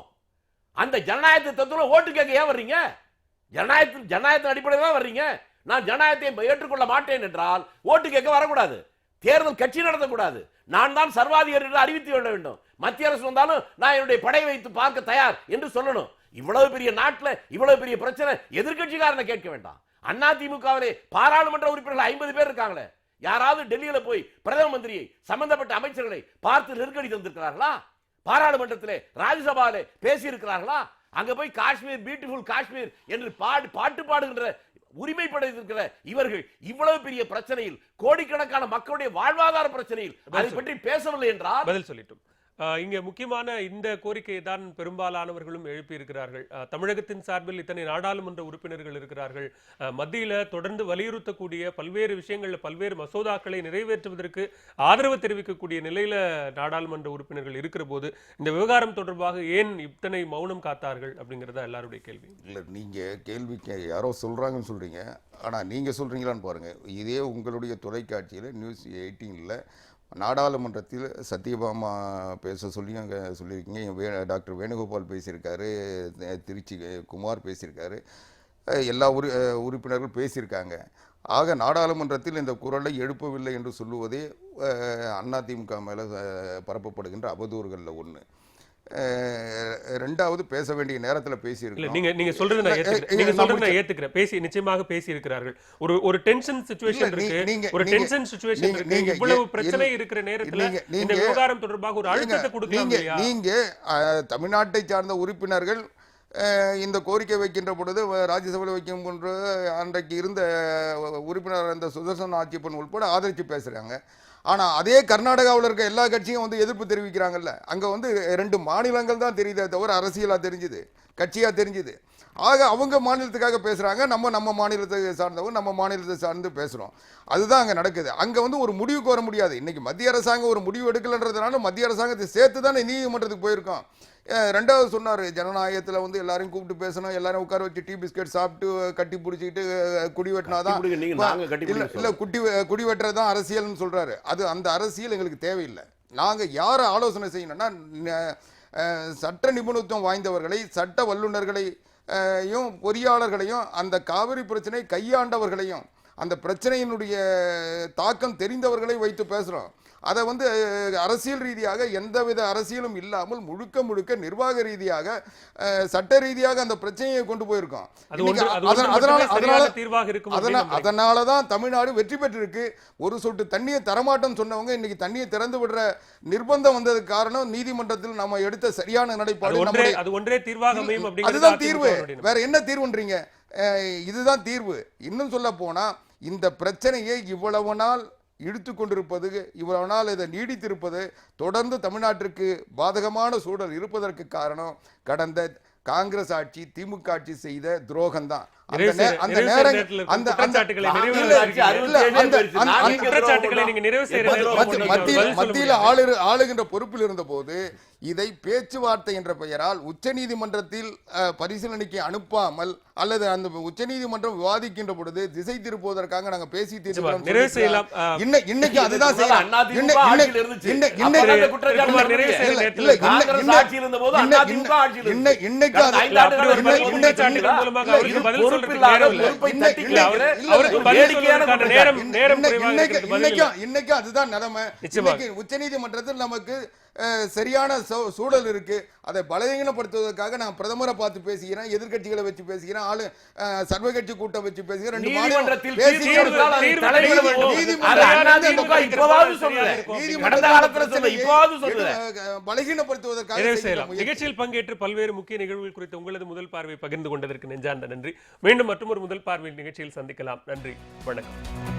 அந்த ஜனநாயக தத்துவம் ஓட்டு கேட்க ஏன் வர்றீங்க? ஜனநாயகத்தின் அடிப்படையில் தான் வர்றீங்க. நான் ஜனநாயகத்தை ஏற்றுக்கொள்ள மாட்டேன் என்றால் ஓட்டு கேட்க வரக்கூடாது. தேர்தல் கட்சி நடத்தக்கூடாது. நான் தான் சர்வாதிகாரி என்று அறிவித்து விட வேண்டும். மத்திய அரசு வந்தாலும் நான் என்னுடைய படை வைத்து பார்க்க தயார் என்று சொல்லணும். இவ்வளவு பெரிய நாட்டில் இவ்வளவு பெரிய பிரச்சனை எதிர்க்கட்சிக்காரனை கேட்க வேண்டாம். அதிமுகவிலே பாராளுமன்ற உறுப்பினர்கள் 50 பேர் இருக்காங்களே, யாராவது டெல்லியில போய் பிரதம மந்திரியை சம்பந்தப்பட்ட அமைச்சர்களை பார்த்து நெருக்கடி தந்திருக்கிறார்களா? பாராளுமன்றத்திலே ராஜ்யசபாவிலே பேசி இருக்கிறார்களா? அங்க போய் காஷ்மீர் பியூட்டிஃபுல் காஷ்மீர் என்று பாட்டு பாடுகின்ற உரிமை படைத்திருக்கிற இவர்கள் இவ்வளவு பெரிய பிரச்சனையில், கோடிக்கணக்கான மக்களுடைய வாழ்வாதார பிரச்சனையில் அதை பற்றி பேசவில்லை என்றால் பதில் சொல்லிட்டோம். இங்க முக்கியமான இந்த கோரிக்கையை தான் பெரும்பாலானவர்களும் எழுப்பி இருக்கிறார்கள். தமிழகத்தின் சார்பில் இத்தனை நாடாளுமன்ற உறுப்பினர்கள் இருக்கிறார்கள். மத்தியில தொடர்ந்து வலியுறுத்தக்கூடிய பல்வேறு விஷயங்கள்ல பல்வேறு மசோதாக்களை நிறைவேற்றுவதற்கு ஆதரவு தெரிவிக்கக்கூடிய நிலையில நாடாளுமன்ற உறுப்பினர்கள் இருக்கிற போது இந்த விவகாரம் தொடர்பாக ஏன் இத்தனை மௌனம் காத்தார்கள் அப்படிங்கறத எல்லாருடைய கேள்வி. இல்லை, நீங்கள் கேள்விக்கு யாரோ சொல்கிறாங்கன்னு சொல்கிறீங்க, ஆனால் நீங்கள் சொல்கிறீங்களான்னு பாருங்கள். இதே உங்களுடைய தொலைக்காட்சியில் நியூஸ் 18ல் நாடாளுமன்றத்தில் சத்யபாமா பேச சொல்லி அங்கே சொல்லியிருக்கீங்க. டாக்டர் வேணுகோபால் பேசியிருக்காரு, திருச்சி குமார் பேசியிருக்காரு, எல்லா உறுப்பினர்கள் பேசியிருக்காங்க. ஆக நாடாளுமன்றத்தில் இந்த குரலை எழுப்பவில்லை என்று சொல்லுவதே அதிமுக மேலே பரப்பப்படுகின்ற அவதூறுகளில் ஒன்று. ரெண்டாவது, பேச வேண்டிய நேரத்தில் பேசியிருக்கோம். நீங்க சொல்றது நான் ஏத்துக்கிறேன். பேசி நிச்சயமாக பேசி இருக்கிறார்கள். ஒரு டென்ஷன் சிச்சுவேஷன் இருக்கு, ஒரு டென்ஷன் சிச்சுவேஷன் இருக்கு. இவ்வளவு பிரச்சனை இருக்கிற நேரத்துல இந்த விவகாரம் தொடர்பாக ஒரு அழுத்தத்தை கொடுக்கலாம் இல்லையா? நீங்க தமிழ்நாட்டை சார்ந்த உறுப்பினர்கள் இந்த கோரிக்கை வைக்கின்ற பொழுது ராஜ்யசபையில் வைக்கும் போன்ற அன்றைக்கு இருந்த உறுப்பினர் அந்த சுதர்சன் ஆட்சியப்பன் உட்பட ஆதரித்து பேசுறாங்க. ஆனால் அதே கர்நாடகாவில் இருக்க எல்லா கட்சியும் வந்து எதிர்ப்பு தெரிவிக்கிறாங்கல்ல. அங்கே வந்து 2 மாநிலங்கள் தான் தெரியுதே தவிர அரசியலாக தெரிஞ்சுது, கட்சியாக தெரிஞ்சுது. ஆக அவங்க மாநிலத்துக்காக பேசுகிறாங்க, நம்ம மாநிலத்தை சார்ந்தவங்க நம்ம மாநிலத்தை சார்ந்து பேசுகிறோம். அதுதான் அங்கே நடக்குது. அங்கே வந்து ஒரு முடிவுக்கு வர முடியாது. இன்றைக்கி மத்திய அரசாங்கம் ஒரு முடிவு எடுக்கலைன்றதுனால மத்திய அரசாங்கத்தை சேர்த்து தானே நீதிமன்றத்துக்கு போயிருக்கோம். ரெண்டாவது சொன்னார், ஜனநாயகத்தில் வந்து எல்லாரையும் கூப்பிட்டு பேசணும், எல்லாரும் உட்கார வச்சு டீ பிஸ்கட் சாப்பிட்டு கட்டி பிடிச்சிக்கிட்டு குடி வெட்டினாதான் இல்லை குடி வெட்டுறது தான் அரசியல்னு சொல்கிறாரு. அது அந்த அரசியல் எங்களுக்கு தேவையில்லை. நாங்கள் யாரை ஆலோசனை செய்யணும்னா சட்ட நிபுணத்துவம் வாய்ந்தவர்களை, சட்ட வல்லுநர்களையும் பொறியாளர்களையும், அந்த காவிரி பிரச்சனை கையாண்டவர்களையும், அந்த பிரச்சனையினுடைய தாக்கம் தெரிந்தவர்களை வைத்து பேசுகிறோம். அதை வந்து அரசியல் ரீதியாக எந்தவித அரசியலும் இல்லாமல் முழுக்க நிர்வாக ரீதியாக சட்ட ரீதியாக அந்த பிரச்சனையை கொண்டு போயிருக்கோம். அதனால தான் தமிழ்நாடு வெற்றி பெற்றிருக்கு. ஒரு சொட்டு தண்ணியை தரமாட்டோம் சொன்னவங்க இன்னைக்கு தண்ணியை திறந்து விடுற நிர்பந்தம் வந்ததுக்கு காரணம் நீதிமன்றத்தில் நம்ம எடுத்த சரியான நிலைப்பாடு. அதுதான் தீர்வு. வேற என்ன தீர்வுன்றீங்க? இதுதான் தீர்வு. இன்னும் சொல்ல போனா இந்த பிரச்சனையை இவ்வளவு நாள் இழுத்து கொண்டிருப்பது, இவ்வளவு நாள் இதை நீடித்திருப்பது, தொடர்ந்து தமிழ்நாட்டிற்கு பாதகமான சூழல் இருப்பதற்கு காரணம் கடந்த காங்கிரஸ் ஆட்சி, திமுக ஆட்சி செய்த துரோகம் தான். மத்தியில் ஆளுகின்ற பொறுப்பில் இருந்த போது இதை பேச்சுவார்த்தை என்ற பெயரால் உச்ச நீதிமன்றத்தில் பரிசீலனைக்கு அனுப்பாமல் அல்லது அந்த உச்ச நீதிமன்றம் விவாதிக்கின்ற பொழுது திசை திருப்புவதற்காக நாங்க பேசி இன்னைக்கு அதுதான் இன்னைக்கு அதுதான் நிலைமை. உச்ச நீதிமன்றத்தில் நமக்கு சரியான சூழல் இருக்கு. அதை பலவீனப்படுத்துவதற்காக நான் பிரதமரை பார்த்து பேசுகிறேன், எதிர்க்கட்சிகளை வச்சு பேசுகிறேன், சர்வ கட்சி கூட்டம் வச்சு பேசுகிறேன். ரெண்டு நீதிமன்றத்தில் பேசி தீர்ப்பு கொடுத்தால் அது தீர்வு தலையிட வேண்டும். நீதிமன்றம் அது அதிமுக இப்போவாவது சொல்லுது. கடந்த காலத்துல சொல்ல இப்போவாவது சொல்லுது. பலகீனப்படுத்துவதற்காக நிறைவு செய்கிற செய்யலாம். முயற்சி. நிகழ்ச்சியில் பங்கேற்று பல்வேறு முக்கிய நிகழ்வுகள் குறித்து உங்களது முதல் பார்வை பகிர்ந்து கொண்டதற்கு நெஞ்சார்ந்த நன்றி. மீண்டும் மற்றொரு முதல் பார்வை நிகழ்ச்சியில் சந்திக்கலாம். நன்றி, வணக்கம்.